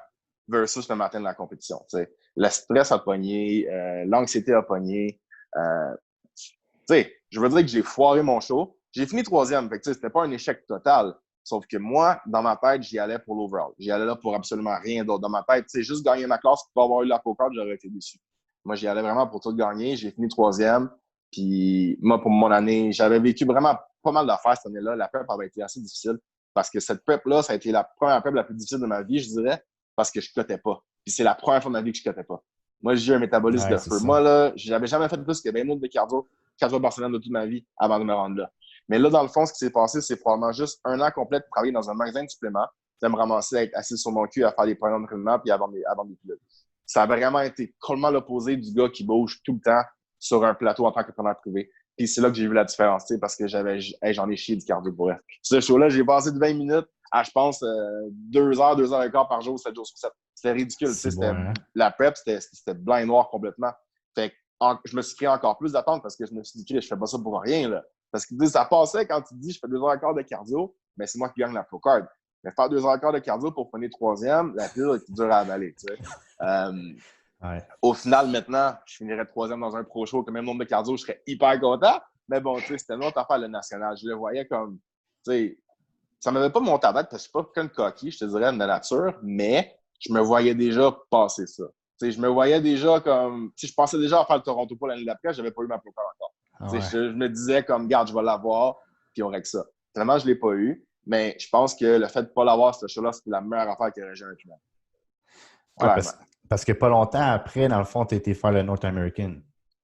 versus le matin de la compétition. T'sais. Le stress a pogné, l'anxiété a pogné. Je veux dire que j'ai foiré mon show. J'ai fini 3e, fait que c'était pas un échec total. Sauf que moi, dans ma tête, j'y allais pour l'overall. J'y allais là pour absolument rien d'autre. Dans ma tête, juste gagner ma classe pour avoir eu la Pro Card, j'aurais été déçu. Moi, j'y allais vraiment pour tout gagner. J'ai fini 3e. Puis moi, pour mon année, j'avais vécu vraiment pas mal d'affaires cette année-là. La prep avait été assez difficile parce que cette prep-là, ça a été la première prep la plus difficile de ma vie, je dirais, parce que je cotais pas. Puis c'est la première fois de ma vie que je cotais pas. Moi, j'ai eu un métabolisme de feu. Moi, là, j'avais jamais fait plus que 20 minutes de cardio, 4 fois par semaine de toute ma vie avant de me rendre là. Mais là, dans le fond, ce qui s'est passé, c'est probablement juste 1 an complet de travailler dans un magasin de suppléments, de me ramasser à être assis sur mon cul, à faire des programmes d'entraînement puis à vendre des pilules. Ça a vraiment été complètement l'opposé du gars qui bouge tout le temps sur un plateau en tant qu'entraîneur privé. Puis c'est là que j'ai vu la différence, parce que j'en ai chié du cardio pour elle. Ce show-là, j'ai passé de 20 minutes à, je pense, 2 heures, 2 heures et quart par jour, 7 jours sur 7. C'était ridicule. La prep, c'était blanc et noir complètement. Fait que je me suis créé encore plus d'attente parce que je me suis dit, je fais pas ça pour rien, là. Parce que ça passait quand tu te dis, je fais 2 heures et quart de cardio, mais c'est moi qui gagne la Pro Card. Mais faire 2 heures et quart de cardio pour finir 3e, la pilule est dure à avaler, tu sais. Au final, maintenant, je finirais 3e dans un pro show, que même nombre de cardio, je serais hyper content. Mais bon, tu sais, c'était une autre affaire, le national. Je le voyais comme, tu sais, ça m'avait pas monté à la tête parce que je suis pas quelqu'un de coquille, je te dirais, de nature, mais je me voyais déjà passer ça. Tu sais, je me voyais déjà comme, tu sais, je pensais déjà à faire le Toronto pour l'année d'après, j'avais pas eu ma Pro Card encore. Je me disais comme, garde, je vais l'avoir, puis on règle ça. Finalement, je l'ai pas eu, mais je pense que le fait de pas l'avoir, ce show-là, c'était la meilleure affaire que j'ai un final. Parce que pas longtemps après, dans le fond, tu as été faire le North American.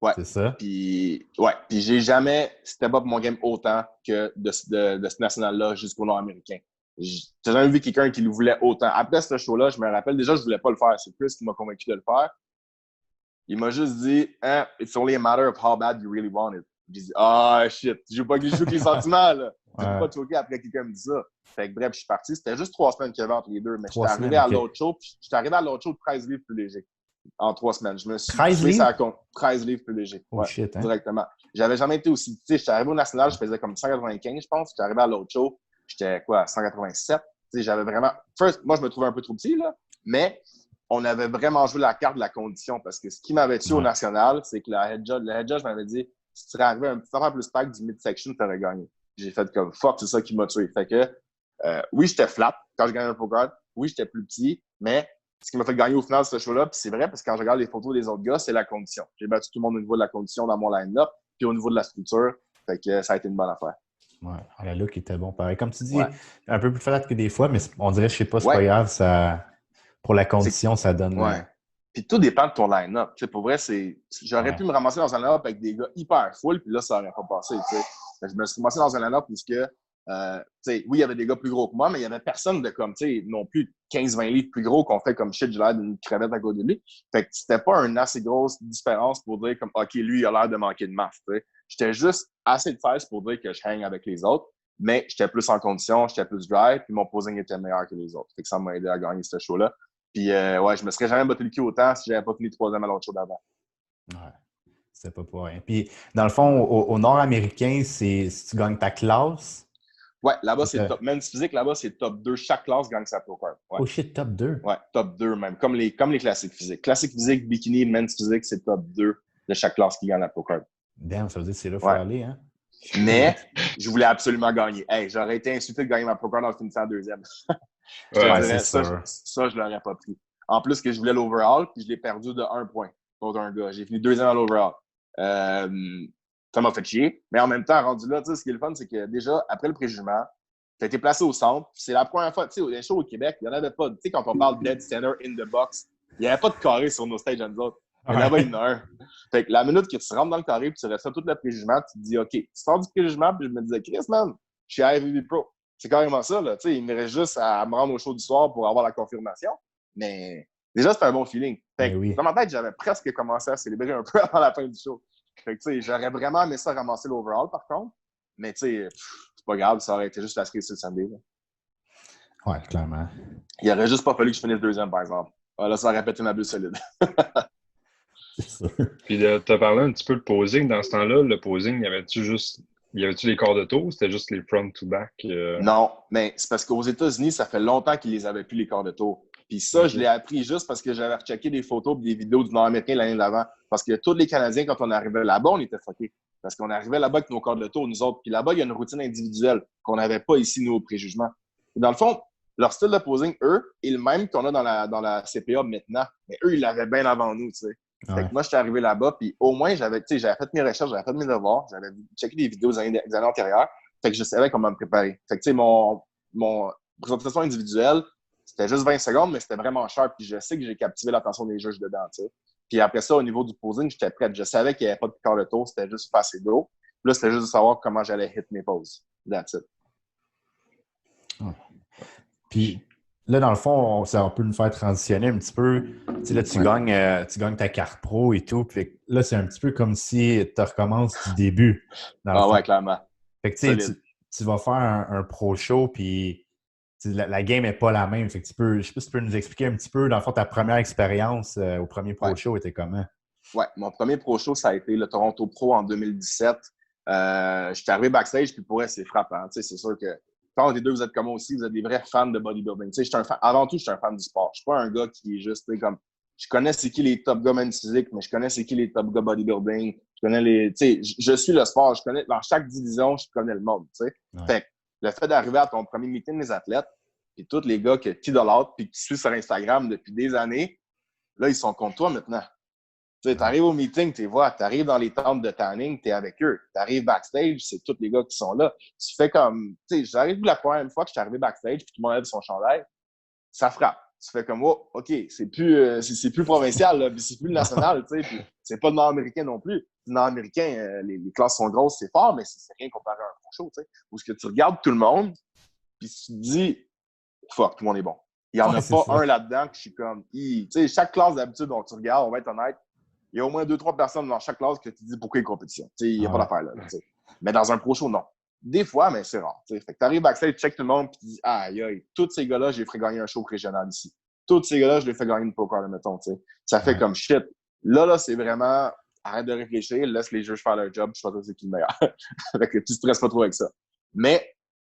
Ouais. C'est ça? Puis j'ai jamais step up mon game autant que de ce national-là jusqu'au Nord-Américain. J'ai jamais vu quelqu'un qui le voulait autant. Après ce show-là, je me rappelle, déjà, je voulais pas le faire. C'est Chris qui m'a convaincu de le faire. Il m'a juste dit, it's only a matter of how bad you really want it. J'ai dit, shit, je joue pas que les sentiments, là. Je peux pas te choquer après quelqu'un me dit ça. Fait que bref, je suis parti. C'était juste 3 semaines qu'il y avait entre les deux. Mais j'étais arrivé à l'autre show, puis j'étais arrivé à l'autre show de 13 livres plus léger. En 3 semaines. Je me suis 13 livres? 13 livres plus léger. Oh, shit, hein? Directement. J'avais jamais été aussi petit. J'étais arrivé au national, je faisais comme 195, je pense. J'étais arrivé à l'autre show, j'étais 187. J'avais vraiment. Moi, je me trouvais un peu trop petit, là. Mais on avait vraiment joué la carte de la condition parce que ce qui m'avait tué au national, c'est que le head judge m'avait dit, si tu serais arrivé un petit affaire plus pack du midsection, tu aurais gagné. J'ai fait comme fuck, c'est ça qui m'a tué. Fait que, oui, j'étais flat quand je gagnais un Pro Card. Oui, j'étais plus petit, mais ce qui m'a fait gagner au final ce show-là, puis c'est vrai, parce que quand je regarde les photos des autres gars, c'est la condition. J'ai battu tout le monde au niveau de la condition dans mon line-up, puis au niveau de la structure, Fait que ça a été une bonne affaire. Ouais, la look était bon. Pareil. Comme tu dis, Ouais. un peu plus flat que des fois, mais on dirait, je sais pas, c'est pas Ouais. grave. Ça, pour la condition, ça donne. Ouais. Puis tout dépend de ton line-up. Tu sais, pour vrai, j'aurais pu me ramasser dans un line-up avec des gars hyper full, puis là, ça n'aurait pas passé. Tu sais. Je me suis ramassé dans un line-up parce que, tu sais, oui, il y avait des gars plus gros que moi, mais il y avait personne de comme, tu sais, non plus 15-20 livres plus gros qu'on fait comme shit, j'ai l'air d'une crevette à côté de lui. Fait que c'était pas une assez grosse différence pour dire comme, OK, lui, il a l'air de manquer de masse. Tu sais. J'étais juste assez de fesse pour dire que je hang avec les autres, mais j'étais plus en condition, j'étais plus dry, puis mon posing était meilleur que les autres. Fait que ça m'a aidé à gagner ce show-là. Puis, ouais, je me serais jamais battu le cul autant si j'avais pas fini troisième à l'autre show d'avant. Ouais, c'était pas pour rien. Puis, dans le fond, au nord-américain, si tu gagnes ta classe. Ouais, là-bas, c'est top. Men's physique, là-bas, c'est top 2. Chaque classe gagne sa pro card. Ouais. Oh shit, top 2? Ouais, top 2 même. Comme les classiques physiques. Classique physique, bikini, men's physique, c'est top 2 de chaque classe qui gagne la pro card. Damn, ça veut dire que c'est là qu'il faut aller, hein? Mais, je voulais absolument gagner. Hey, j'aurais été insulté de gagner ma pro card en finissant deuxième. Ça, je l'aurais pas pris. En plus que je voulais l'overall, puis je l'ai perdu de 1 point contre un gars. J'ai fini deuxième à l'overall. Ça m'a fait chier. Mais en même temps, rendu là, tu sais, ce qui est le fun, c'est que déjà, après le préjugement, tu as été placé au centre. C'est la première fois, tu sais, au show au Québec, il n'y en avait pas. Tu sais, quand on parle dead center in the box, il n'y avait pas de carré sur nos stages à nous autres. Mais là-bas, il y en a un. Fait que la minute que tu rentres dans le carré puis tu restes tout le préjugement, tu te dis, OK, tu sors du préjugement, puis je me disais, Chris, man, je suis IFBB Pro. C'est carrément ça, là. Tu sais, il me reste juste à me rendre au show du soir pour avoir la confirmation. Mais déjà, c'était un bon feeling. Fait que, dans ma tête, j'avais presque commencé à célébrer un peu avant la fin du show. Fait que, tu sais, j'aurais vraiment aimé ça ramasser l'overall, par contre. Mais, tu sais, c'est pas grave, ça aurait été juste la cerise sur le samedi. Ouais, clairement. Il aurait juste pas fallu que je finisse deuxième, par exemple. Là, ça aurait pété ma bulle solide. C'est sûr. Puis, tu as parlé un petit peu de posing. Dans ce temps-là, le posing, y avait-tu les corps de tour ou c'était juste les front to back? Non, mais c'est parce qu'aux États-Unis, ça fait longtemps qu'ils les avaient plus, les corps de tour. Puis ça, je l'ai appris juste parce que j'avais rechecké des photos et des vidéos du Nord-Américain l'année d'avant. Parce que tous les Canadiens, quand on arrivait là-bas, on était fuckés. Parce qu'on arrivait là-bas avec nos corps de tour, nous autres. Puis là-bas, il y a une routine individuelle qu'on n'avait pas ici, nous, au préjugement. Dans le fond, leur style de posing, eux, est le même qu'on a dans la CPA maintenant. Mais eux, ils l'avaient bien avant nous, tu sais. Ouais. Fait que moi, j'étais arrivé là-bas, puis au moins, j'avais fait mes recherches, j'avais fait mes devoirs, j'avais checké des vidéos des années antérieures. Fait que je savais comment me préparer. Fait que, tu sais, mon présentation individuelle, c'était juste 20 secondes, mais c'était vraiment sharp. Puis je sais que j'ai captivé l'attention des juges dedans, tu sais. Puis après ça, au niveau du posing, j'étais prête. Je savais qu'il n'y avait pas de corps de tour, c'était juste passer d'eau. Puis là, c'était juste de savoir comment j'allais hit mes poses. That's it. Ouais. Puis là, dans le fond, ça peut nous faire transitionner un petit peu. Tu sais, là, tu gagnes ta carte pro et tout. Puis là, c'est un petit peu comme si tu recommences du début. Ouais, clairement. Fait que tu vas faire un pro show, puis la game n'est pas la même. Fait que je sais pas si tu peux nous expliquer un petit peu, dans le fond, ta première expérience au premier pro show était comment? Ouais, mon premier pro show, ça a été le Toronto Pro en 2017. J'étais arrivé backstage, puis pour elle, c'est frappant. Tu sais, c'est sûr que quand les deux, vous êtes comme moi aussi, vous êtes des vrais fans de bodybuilding. Tu sais, avant tout, je suis un fan du sport. Je suis pas un gars qui est juste comme. Je connais c'est qui les top gars men's physique, mais je connais c'est qui les top gars bodybuilding. Je connais tu sais, je suis le sport. Je connais, dans chaque division, je connais le monde, tu sais. Ouais. Fait que le fait d'arriver à ton premier meeting des athlètes, puis tous les gars que tu idolâtres, puis que tu suis sur Instagram depuis des années, là, ils sont contre toi maintenant. Tu sais, t'arrives au meeting, tu les vois, t'arrives dans les tentes de tanning, t'es avec eux. T'arrives backstage, c'est tous les gars qui sont là. Tu fais comme, tu sais, j'arrive la première fois que je suis arrivé backstage, puis tout le monde lève son chandail, ça frappe. Tu fais comme, oh, OK, c'est plus provincial, là, puis c'est plus national, tu sais, puis c'est pas le nord-américain non plus. Le nord-américain, les classes sont grosses, c'est fort, mais c'est rien comparé à un pro show, tu sais. Où ce que tu regardes tout le monde, puis tu te dis, fuck, tout le monde est bon. Il y en a pas un là-dedans que je suis comme, tu sais, chaque classe d'habitude dont tu regardes, on va être honnête, il y a au moins 2-3 personnes dans chaque classe que tu dis pourquoi il y a compétition. Il n'y a pas d'affaire là. T'sais. Mais dans un pro show, non. Des fois, mais c'est rare. T'sais. Fait que tu arrives backstage, tu check tout le monde, puis tu dis aïe, aïe, tous ces gars-là, j'ai fait gagner un show régional ici. Tous ces gars-là, je les fais gagner une pro card, mettons. T'sais. Ça fait comme shit. Là, c'est vraiment arrête de réfléchir, laisse les juges faire leur job, je choisis c'est qui le meilleur. Fait que tu ne stresses pas trop avec ça. Mais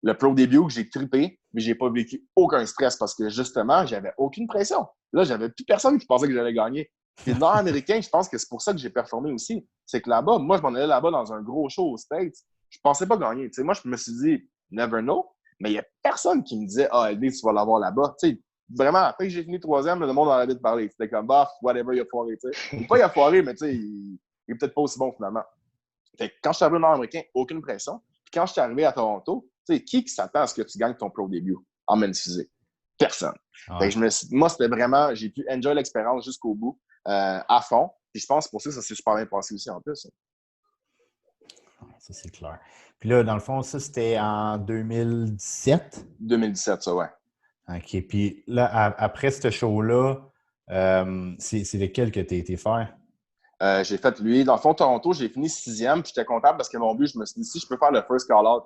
le pro début que j'ai trippé, mais j'ai pas vécu aucun stress parce que justement, j'avais aucune pression. Là, j'avais plus personne qui pensait que j'allais gagner. Puis le Nord-Américain, je pense que c'est pour ça que j'ai performé aussi. C'est que là-bas, moi, je m'en allais là-bas dans un gros show aux States. Je pensais pas gagner. T'sais, moi, je me suis dit, never know. Mais il y a personne qui me disait, LD, tu vas l'avoir là-bas. T'sais, vraiment, après que j'ai fini troisième, le monde en avait de parler. C'était comme, bah, whatever, il a foiré. Ou pas il a foiré, mais il est peut-être pas aussi bon finalement. Fait que quand je suis arrivé au Nord-Américain, aucune pression. Puis quand je suis arrivé à Toronto, tu sais, qui s'attend à ce que tu gagnes ton pro début en men's physique? Personne. Ouais. Fait que moi, c'était vraiment, j'ai pu enjoy l'expérience jusqu'au bout, à fond. Puis je pense pour ça s'est super bien passé aussi en plus. Ça, c'est clair. Puis là, dans le fond, ça, c'était en 2017? 2017, ça, ouais. OK. Puis là, après ce show-là, c'est lequel que tu as été faire? J'ai fait lui. Dans le fond, Toronto, j'ai fini 6e, puis j'étais content parce que mon but, je me suis dit, si je peux faire le first call-out,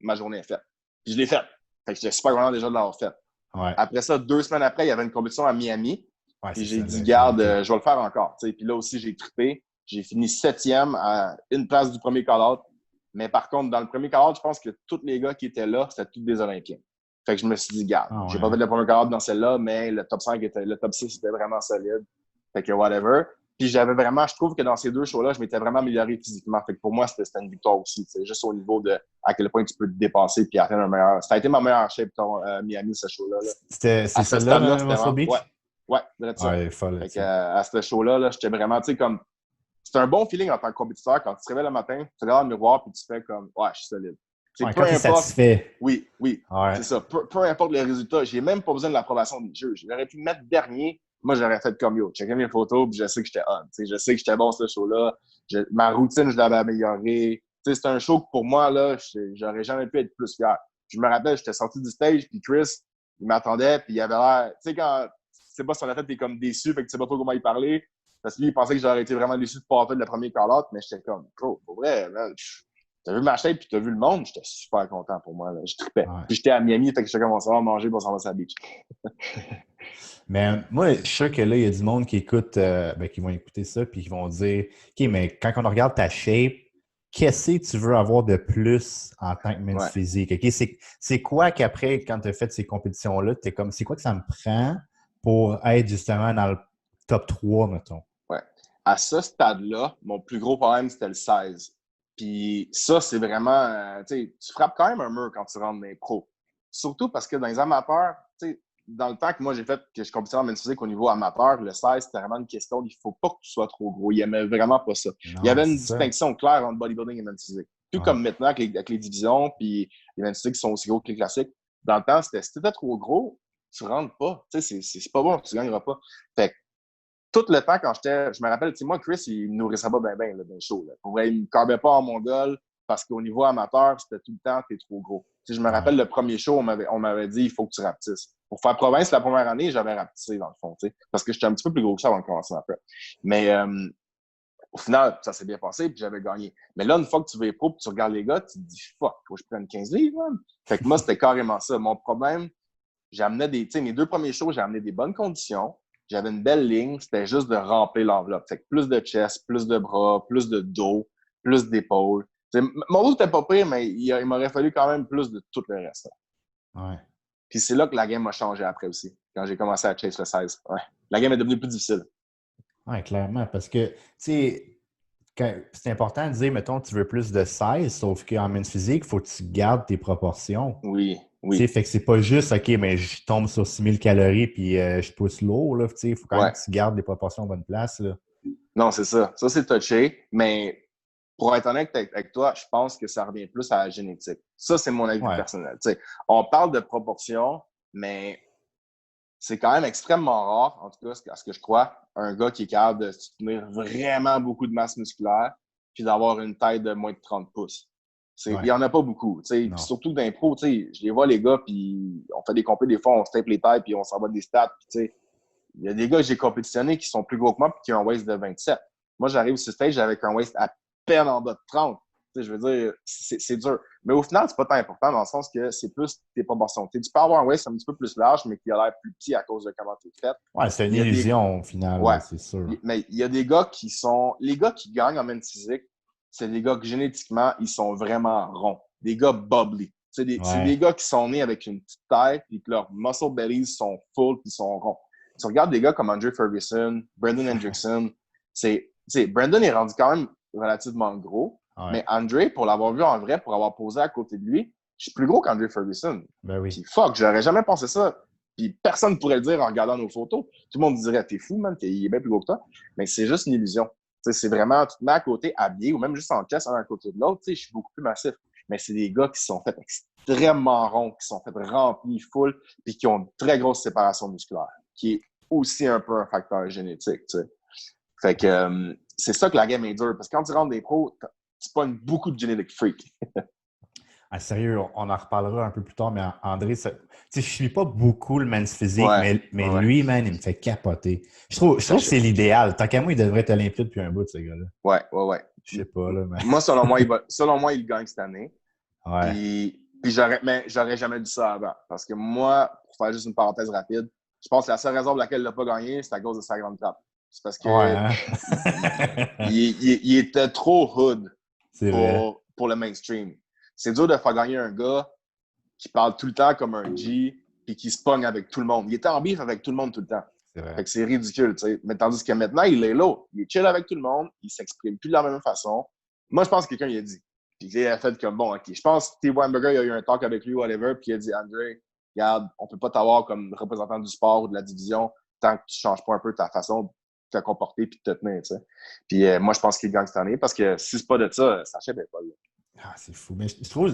ma journée est faite. Puis je l'ai fait. Fait que j'étais super content déjà de l'avoir fait. Ouais. Après ça, 2 semaines après, il y avait une compétition à Miami. Ouais, Puis j'ai ça, dit, garde, je vais le faire encore. T'sais. Puis là aussi, j'ai trippé. J'ai fini 7e à une place du premier call-out. Mais par contre, dans le premier call-out, je pense que tous les gars qui étaient là, c'était tous des Olympiens. Fait que je me suis dit, garde, j'ai pas fait le premier call-out dans celle-là, mais le top 5 le top 6 était vraiment solide. Fait que whatever. Puis j'avais vraiment, je trouve que dans ces 2 shows-là, je m'étais vraiment amélioré physiquement. Fait que pour moi, c'était une victoire aussi. Juste au niveau de à quel point tu peux te dépasser puis atteindre un meilleur. Ça a été ma meilleure shape, Miami, ce show-là. C'est celle-là, Muscle Beach? Ouais, c'est ça. Ouais, folle. Fait que, à ce show-là, j'étais vraiment, tu sais, comme. C'est un bon feeling en tant que compétiteur quand tu te réveilles le matin, tu regardes le miroir puis tu fais comme, ouais, je suis solide. Ouais, quand tu es satisfait. Oui, ouais. C'est ça. Peu importe les résultats, j'ai même pas besoin de l'approbation des juges. J'aurais pu me mettre dernier. Moi, j'aurais fait comme yo. Checker mes photos, puis je sais que j'étais on. Je sais que j'étais bon ce show-là. Ma routine, je l'avais améliorée. C'est un show que pour moi, là, j'aurais jamais pu être plus fier. Je me rappelle, j'étais sorti du stage, puis Chris, il m'attendait, puis il avait l'air. Tu sais, quand tu sais pas si en fait, t'es comme déçu, fait que tu sais pas trop comment il parlait. Parce que lui, il pensait que j'aurais été vraiment déçu de pas faire de la première call-out, mais j'étais comme, bro, pour vrai, man, t'as vu ma shape puis t'as vu le monde, j'étais super content pour moi. Là. Je trippais. Ouais. Puis j'étais à Miami, fait que j'étais commencé à manger pour s'en aller à la beach. Mais moi, je suis sûr que là, il y a du monde qui écoute, qui vont écouter ça puis qui vont dire, OK, mais quand on regarde ta shape, qu'est-ce que tu veux avoir de plus en tant que men's physique? Okay? C'est quoi qu'après, quand tu as fait ces compétitions-là, t'es comme, c'est quoi que ça me prend pour être justement dans le top 3, mettons? Ouais. À ce stade-là, mon plus gros problème, c'était le 16. Puis ça, c'est vraiment, tu frappes quand même un mur quand tu rentres dans les pros. Surtout parce que dans les amateurs, dans le temps que moi j'ai fait, que je compétitionnais en men's physique au niveau amateur, le 16, c'était vraiment une question, il faut pas que tu sois trop gros. Il aimait vraiment pas ça. Non, il y avait une distinction claire entre bodybuilding et men's physique. Tout comme maintenant avec les divisions, puis les men's physiques sont aussi gros que les classiques. Dans le temps, c'était si t'étais trop gros, tu rentres pas. C'est pas bon, tu gagneras pas. Fait que, tout le temps, quand je me rappelle, moi, Chris, il me nourrissait pas bien dans le show. Là. Pour vrai, il me carbait pas en mongol parce qu'au niveau amateur, c'était tout le temps, t'es trop gros. Je me rappelle, le premier show, on m'avait dit, il faut que tu rapetisses. Pour faire province, la première année, j'avais rapetissé, dans le fond, parce que j'étais un petit peu plus gros que ça avant de commencer après. Mais au final, ça s'est bien passé, puis j'avais gagné. Mais là, une fois que tu vas pro, puis tu regardes les gars, tu te dis, fuck, faut que je prenne 15 livres, man. Fait que moi, c'était carrément ça. Mon problème, j'amenais mes 2 premiers shows, j'ai amené des bonnes conditions. J'avais une belle ligne, c'était juste de remplir l'enveloppe. Fait que plus de chest, plus de bras, plus de dos, plus d'épaules. Mon dos n'était pas pire, mais il m'aurait fallu quand même plus de tout le reste. Ouais. Puis c'est là que la game a changé après aussi, quand j'ai commencé à chase le 16. Ouais. La game est devenue plus difficile. Oui, clairement, parce que, tu sais, c'est important de dire, mettons, tu veux plus de 16, sauf qu'en men's physique, il faut que tu gardes tes proportions. Oui. Fait que c'est pas juste, OK, mais je tombe sur 6000 calories puis je pousse lourd, là. Il faut quand même que tu gardes des proportions en bonne place, là. Non, c'est ça. Ça, c'est touché, mais pour être honnête avec toi, je pense que ça revient plus à la génétique. Ça, c'est mon avis personnel. T'sais, on parle de proportions, mais c'est quand même extrêmement rare, en tout cas, à ce que je crois, un gars qui est capable de soutenir vraiment beaucoup de masse musculaire puis d'avoir une taille de moins de 30 pouces. Il n'y en a pas beaucoup. Surtout d'impro, je les vois, les gars, puis on fait des compés, des fois, on se tape les tailles, puis on s'envoie des stats. Il y a des gars que j'ai compétitionné qui sont plus gros que moi puis qui ont un waist de 27. Moi, j'arrive sur stage avec un waist à peine en bas de 30. Je veux dire, c'est dur. Mais au final, c'est pas tant important dans le sens que c'est plus tes proportions. Tu peux avoir un waist un petit peu plus large, mais qui a l'air plus petit à cause de comment tu es fait. Ouais, c'est une illusion au final, c'est sûr. Mais il y a des gars qui sont. Les gars qui gagnent en men's physique, c'est des gars que génétiquement, ils sont vraiment ronds. Des gars bubbly. C'est des gars qui sont nés avec une petite taille puis que leurs muscle bellies sont full puis sont ronds. Tu regardes des gars comme Andre Ferguson, Brandon Hendrickson, Brandon est rendu quand même relativement gros. Ouais. Mais Andre, pour l'avoir vu en vrai, pour avoir posé à côté de lui, je suis plus gros qu'Andre Ferguson. Ben oui. Puis fuck, j'aurais jamais pensé ça. Puis personne ne pourrait le dire en regardant nos photos. Tout le monde dirait, t'es fou, man, il est bien plus gros que toi. Mais c'est juste une illusion. C'est vraiment, tu te mets à côté, habillé, ou même juste en chest, un à côté de l'autre. Je suis beaucoup plus massif. Mais c'est des gars qui sont faits extrêmement ronds, qui sont faits remplis, full, puis qui ont une très grosse séparation musculaire, qui est aussi un peu un facteur génétique. T'sais. Fait que c'est ça que la game est dure. Parce que quand tu rentres des pros, tu pognes beaucoup de genetic freak. Ah, sérieux, on en reparlera un peu plus tard, mais André, je ne suis pas beaucoup le men's physique, mais lui, man, il me fait capoter. Je trouve que c'est l'idéal. Tant qu'à moi, il devrait être olympique depuis un bout, ce gars-là. Ouais. Je sais pas, là, mais... Moi, selon moi, il gagne cette année. Ouais. Puis j'aurais jamais dit ça avant. Parce que moi, pour faire juste une parenthèse rapide, je pense que la seule raison pour laquelle il n'a pas gagné, c'est à cause de sa grande trappe. C'est parce que il était trop hood pour le mainstream. C'est dur de faire gagner un gars qui parle tout le temps comme un G et qui se pogne avec tout le monde. Il était en bif avec tout le monde tout le temps. Fait que c'est ridicule, tu sais. Mais tandis que maintenant, il est là. Il est chill avec tout le monde. Il s'exprime plus de la même façon. Moi, je pense que quelqu'un il a dit. Puis il a fait comme bon, OK. Je pense que Steve Weinberger, il a eu un talk avec lui, whatever, puis il a dit, André, regarde, on peut pas t'avoir comme représentant du sport ou de la division tant que tu changes pas un peu ta façon de te comporter puis de te tenir, tu sais. Puis moi, je pense qu'il gagne cette année parce que si c'est pas de ça, ça achète pas, là. Ah, c'est fou. Mais je trouve,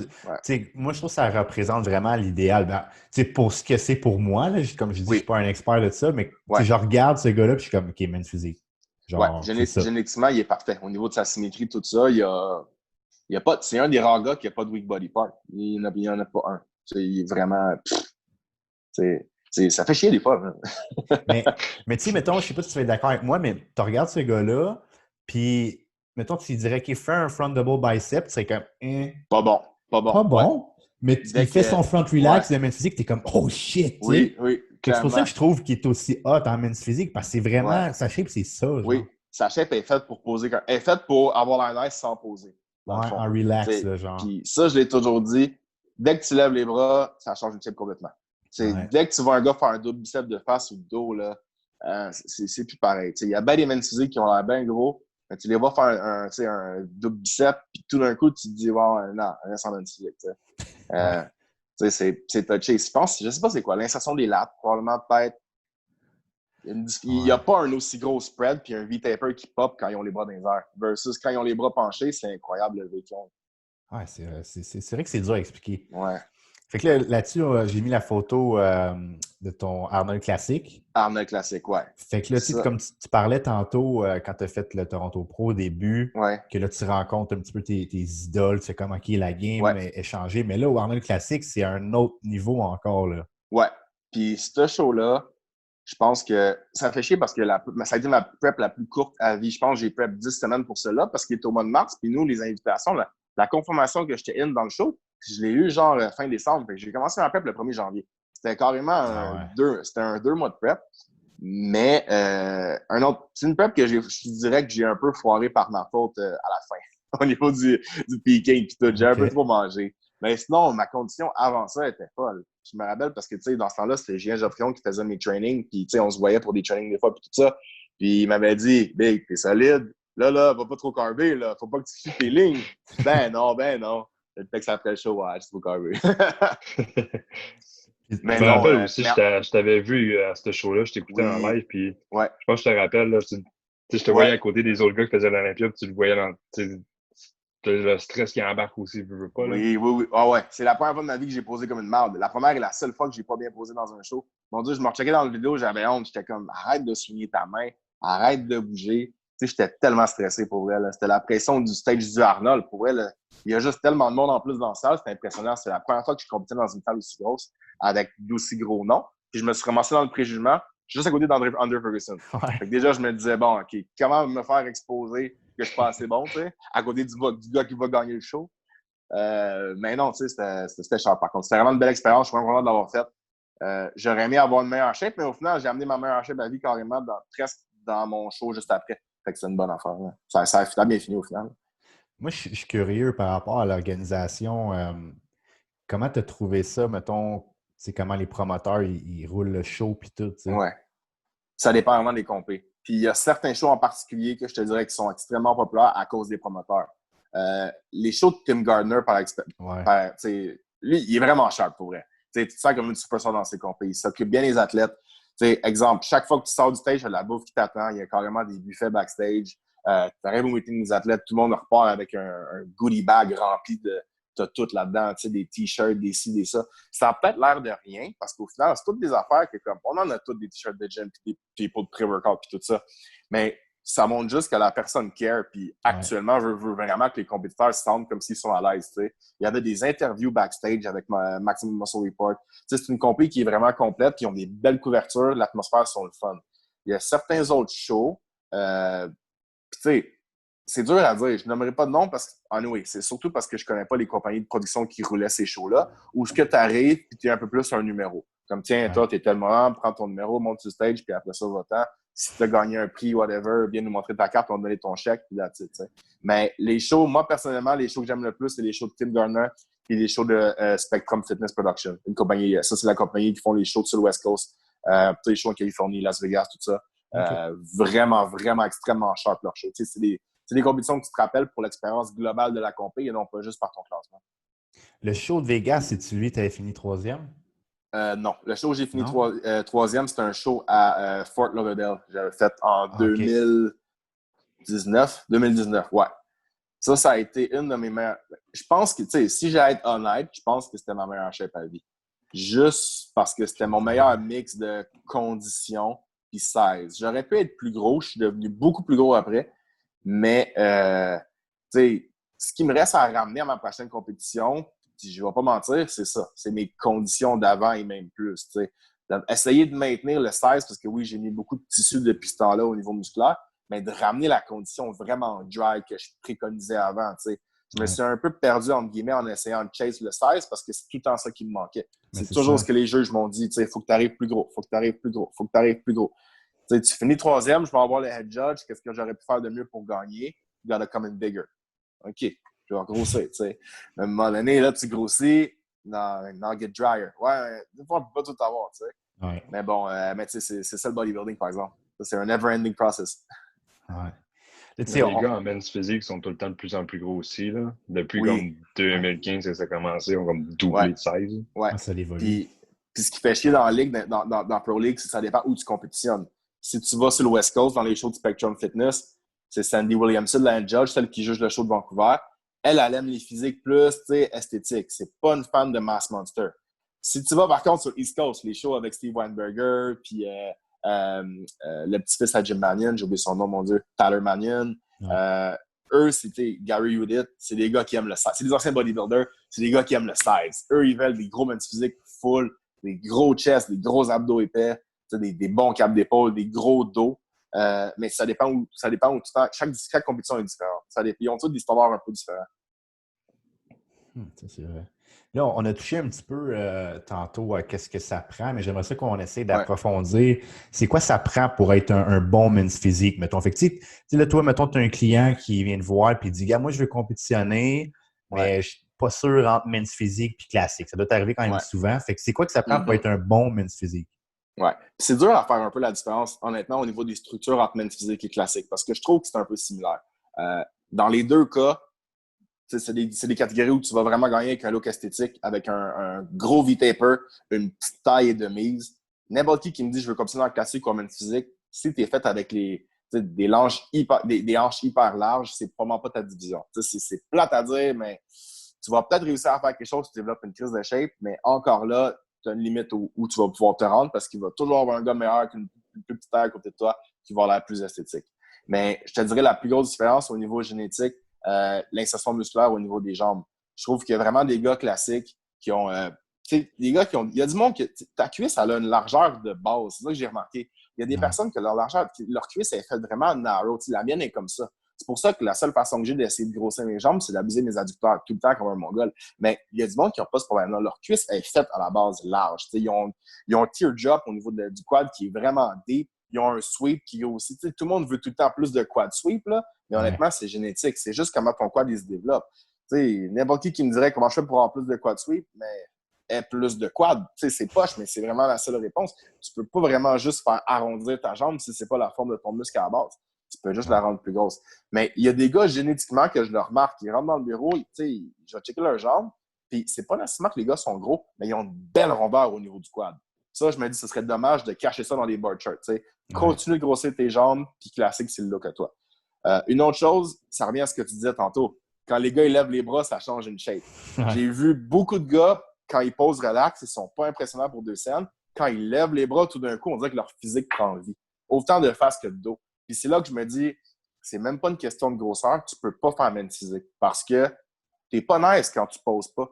moi, je trouve que ça représente vraiment l'idéal. Ben, pour ce que c'est pour moi, là, comme je dis, je ne suis pas un expert de ça, mais je regarde ce gars-là et je suis comme, OK, man, physique. Genre, génétiquement, il est parfait. Au niveau de sa symétrie, tout ça, il y a pas. C'est un des rares gars qui n'a pas de weak body part. Il n'y en a pas un. Il est vraiment. Ça fait chier des fois. mais tu sais, mettons, je ne sais pas si tu vas être d'accord avec moi, mais tu regardes ce gars-là, puis. Mettons, tu dirais qu'il fait un front double bicep, c'est comme. Pas bon. Ouais. Mais il fait son front relax de men's physique, t'es comme oh shit! Oui. C'est pour ça que je trouve qu'il est aussi hot en men's physique, parce que c'est vraiment. Sa shape, c'est ça. Genre. Oui, sa shape est faite pour poser. Elle est faite pour avoir l'air nice sans poser. En relax, là, genre. Puis ça, je l'ai toujours dit. Dès que tu lèves les bras, ça change le shape complètement. Dès que tu vois un gars faire un double bicep de face ou de dos, là, c'est plus pareil. Il y a bien des men's physiques qui ont l'air bien gros. Mais tu les vois faire un double bicep, puis tout d'un coup, tu te dis, wow, non, reste en men's physique. C'est touché. Je sais pas c'est quoi, l'insertion des lattes, probablement peut-être. Il n'y a pas un aussi gros spread puis un V-taper qui pop quand ils ont les bras dans les airs. Versus quand ils ont les bras penchés, c'est incroyable le V-taper. Ouais, c'est vrai que c'est dur à expliquer. Ouais. Fait que là-dessus, j'ai mis la photo de ton Arnold Classic. Arnold Classic, ouais. Fait que là, comme tu parlais tantôt, quand tu as fait le Toronto Pro au début, que là, tu rencontres un petit peu tes idoles, tu sais comment la game est changée. Mais là, au Arnold Classic, c'est un autre niveau encore, là. Ouais. Puis ce show-là, je pense que ça fait chier parce que ça a été ma prep la plus courte à vie. Je pense que j'ai prep 10 semaines pour cela parce qu'il est au mois de mars. Puis nous, les invitations, la confirmation que j'étais in dans le show, je l'ai eu genre fin décembre. Fait que j'ai commencé ma prep le 1er janvier. C'était carrément c'était un 2 mois de prep. Mais c'est une prep que je dirais que j'ai un peu foiré par ma faute à la fin. Au niveau du peaking et tout. J'ai un peu trop mangé. Mais sinon, ma condition avant ça était folle. Je me rappelle parce que, tu sais, dans ce temps-là, c'était Julien Geoffrion qui faisait mes trainings. Puis, tu sais, on se voyait pour des trainings des fois, puis tout ça. Puis, il m'avait dit, Big, t'es solide. Là, va pas trop carber, là. Faut pas que tu fies tes lignes. Ben non. Le texte après le show, ouais, c'est trop carber. Mais je me rappelle aussi, je t'avais vu à ce show-là, je t'écoutais en live, puis je pense que je te rappelle, là, je te voyais à côté des autres gars qui faisaient l'Olympia, puis tu le voyais dans le stress qui embarque aussi, je veux pas. Là. Oui. Ah ouais, c'est la première fois de ma vie que j'ai posé comme une merde. La première et la seule fois que j'ai pas bien posé dans un show. Mon Dieu, je me recheckais dans la vidéo, j'avais honte, j'étais comme, arrête de souligner ta main, arrête de bouger. Tu sais, j'étais tellement stressé pour vrai. C'était la pression du stage du Arnold. Pour vrai, là. Il y a juste tellement de monde en plus dans la salle. C'était impressionnant. C'est la première fois que je compétais dans une salle aussi grosse avec d'aussi gros noms. Puis je me suis ramassé dans le préjugement, juste à côté d'André Ferguson. Fait que déjà, je me disais, bon, OK, comment me faire exposer que je suis pas assez bon, tu sais, à côté du gars qui va gagner le show. Mais non, tu sais, c'était cher par contre. C'était vraiment une belle expérience. Je suis vraiment content de l'avoir faite. J'aurais aimé avoir une meilleure shape, mais au final, j'ai amené ma meilleure shape à vie carrément presque dans mon show juste après. Fait que c'est une bonne affaire. Là. Ça a bien fini au final. Moi, je suis curieux par rapport à l'organisation. Comment tu as trouvé ça, mettons, c'est comment les promoteurs, ils roulent le show puis tout, tu sais? Ouais. Ça dépend vraiment des compés. Puis il y a certains shows en particulier que je te dirais qui sont extrêmement populaires à cause des promoteurs. Les shows de Tim Gardner, par exemple, lui, il est vraiment sharp pour vrai. T'sais, tu te sens comme une superstar dans ses compés. Il s'occupe bien des athlètes. T'sais, exemple, chaque fois que tu sors du stage, il y a de la bouffe qui t'attend. Il y a carrément des buffets backstage. T'arrives au meeting des athlètes, tout le monde repart avec un goodie bag rempli de... T'as tout là-dedans, tu sais, des t-shirts, des ci, des ça. Ça a peut-être l'air de rien, parce qu'au final, c'est toutes des affaires que, comme, on en a toutes des t-shirts de gym, puis des pots de pré-workout, puis tout ça. Mais ça montre juste que la personne care, puis actuellement, je veux vraiment que les compétiteurs se sentent comme s'ils sont à l'aise, tu sais. Il y avait des interviews backstage avec Maximum Muscle Report. Tu sais, c'est une compé qui est vraiment complète, qui ont des belles couvertures, l'atmosphère sont le fun. Il y a certains autres shows, puis tu sais, c'est dur à dire. Je nommerai pas de nom parce que, anyway, c'est surtout parce que je connais pas les compagnies de production qui roulaient ces shows-là, où ce que tu arrives, puis tu es un peu plus un numéro. Comme, tiens, toi, tu es tellement, prends ton numéro, monte sur stage, puis après ça, va-t'en. Si tu as gagné un prix, whatever, viens nous montrer ta carte, on va te donner ton chèque, puis là, tu sais. Mais les shows, moi, personnellement, les shows que j'aime le plus, c'est les shows de Tim Garner et les shows de Spectrum Fitness Production. Une compagnie, ça, c'est la compagnie qui font les shows sur le West Coast, les shows en Californie, Las Vegas, tout ça. Vraiment, vraiment extrêmement sharp leur show. Tu sais, c'est des compétitions que tu te rappelles pour l'expérience globale de la compé et non pas juste par ton classement. Le show de Vegas, c'est-tu lui, tu avais fini 3e? Non. Le show où j'ai fini 3e, c'était un show à Fort Lauderdale. J'avais fait en 2019. 2019, ouais. Ça a été une de mes meilleures... Je pense que, tu sais, si j'ai à être honnête, je pense que c'était ma meilleure shape à vie. Juste parce que c'était mon meilleur mix de conditions et size. J'aurais pu être plus gros. Je suis devenu beaucoup plus gros après. Mais, tu sais, ce qui me reste à ramener à ma prochaine compétition, je ne vais pas mentir, c'est ça. C'est mes conditions d'avant et même plus. Tu sais. Essayer de maintenir le 16, parce que oui, j'ai mis beaucoup de tissu depuis ce temps-là au niveau musculaire, mais de ramener la condition vraiment dry que je préconisais avant. Tu sais. Je me suis un peu perdu, entre guillemets, en essayant de chase le 16 parce que c'est tout le temps ça qui me manquait. C'est toujours ça. Ce que les juges m'ont dit. Il faut que tu arrives plus gros, faut que tu arrives plus gros, faut que tu arrives plus gros. Tu finis 3e, je vais avoir le head judge. Qu'est-ce que j'aurais pu faire de mieux pour gagner? You gotta come in bigger. OK, je vais grossir. À un moment donné, là, tu grossis, now get drier. Ouais, des fois, on ne peut pas tout avoir. Ouais. Mais bon, c'est ça le bodybuilding, par exemple. C'est un never-ending process. Ouais. Les gars en men's physique sont tout le temps de plus en plus gros aussi. Là. Depuis comme 2015 que ça a commencé, ils ont comme doublé de size. Ouais. Ça évolue. Puis ce qui fait chier dans la ligue, dans Pro League, c'est que ça dépend où tu compétitionnes. Si tu vas sur le West Coast, dans les shows de Spectrum Fitness, c'est Sandy Williamson, la judge, celle qui juge le show de Vancouver. Elle aime les physiques plus esthétiques. C'est pas une fan de Mass Monster. Si tu vas, par contre, sur East Coast, les shows avec Steve Weinberger, puis le petit-fils à Jim Manion, j'ai oublié son nom, mon Dieu, Tyler Manion. Eux, c'était Gary Udit, c'est des gars qui aiment le size. C'est des anciens bodybuilders, c'est des gars qui aiment le size. Eux, ils veulent des gros men's physiques full, des gros chests, des gros abdos épais, des bons capes d'épaule, des gros dos. Mais ça dépend où tu t'en... Chaque compétition est différente. Ils ont tous des standards un peu différents. Ça, c'est vrai. Là, on a touché un petit peu tantôt à qu'est-ce que ça prend, mais j'aimerais ça qu'on essaie d'approfondir. C'est quoi ça prend pour être un bon men's physique, mettons? Fait que, tu sais, là, toi, mettons, tu as un client qui vient te voir et dit, gars, moi, je veux compétitionner, mais je ne suis pas sûr entre men's physique et classique. Ça doit t'arriver quand même souvent. Fait que c'est quoi que ça prend pour être un bon men's physique? Ouais. C'est dur à faire un peu la différence, honnêtement, au niveau des structures entre men's physique et classique, parce que je trouve que c'est un peu similaire. Dans les deux cas, c'est des catégories où tu vas vraiment gagner avec un look esthétique, avec un gros V-taper, une petite taille de mise. N'importe qui me dit je veux compétitionner en classique ou en men's physique, si tu es fait avec des hanches hyper larges, c'est probablement pas ta division. C'est plate à dire, mais tu vas peut-être réussir à faire quelque chose, tu développes une crise de shape, mais encore là, tu as une limite où tu vas pouvoir te rendre parce qu'il va toujours avoir un gars meilleur qu'une plus petite taille à côté de toi qui va avoir l'air plus esthétique. Mais je te dirais la plus grosse différence au niveau génétique, l'insertion musculaire au niveau des jambes. Je trouve qu'il y a vraiment des gars classiques qui ont... des gars qui ont... Il y a du monde qui... Ta cuisse, elle a une largeur de base. C'est ça que j'ai remarqué. Il y a des personnes que leur cuisse est faite vraiment narrow. La mienne est comme ça. C'est pour ça que la seule façon que j'ai d'essayer de grossir mes jambes, c'est d'abuser mes adducteurs tout le temps comme un mongol. Mais il y a du monde qui n'a pas ce problème-là. Leur cuisse est faite à la base large. Ils ont un teardrop au niveau du quad qui est vraiment deep. Ils ont un sweep qui est aussi... Tout le monde veut tout le temps plus de quad sweep, là. Mais honnêtement, c'est génétique. C'est juste comment ton quad il se développe. N'importe qui me dirait comment je fais pour avoir plus de quad sweep, mais plus de quad. C'est poche, mais c'est vraiment la seule réponse. Tu peux pas vraiment juste faire arrondir ta jambe si c'est pas la forme de ton muscle à la base. Tu peux juste la rendre plus grosse. Mais il y a des gars génétiquement que je le remarque, ils rentrent dans le bureau, je vais checker leurs jambes, puis c'est pas nécessairement que les gars sont gros, mais ils ont une belle rondeur au niveau du quad. Ça, je me dis, ce serait dommage de cacher ça dans des board charts. Continue de grossir tes jambes, puis classique, c'est le look à toi. Une autre chose, ça revient à ce que tu disais tantôt. Quand les gars ils lèvent les bras, ça change une shape. Ouais. J'ai vu beaucoup de gars, quand ils posent relax, ils sont pas impressionnants pour 2 scènes. Quand ils lèvent les bras, tout d'un coup, on dirait que leur physique prend vie. Autant de face que de dos. Puis c'est là que je me dis, c'est même pas une question de grosseur, tu peux pas faire men's physique parce que t'es pas nice quand tu poses pas.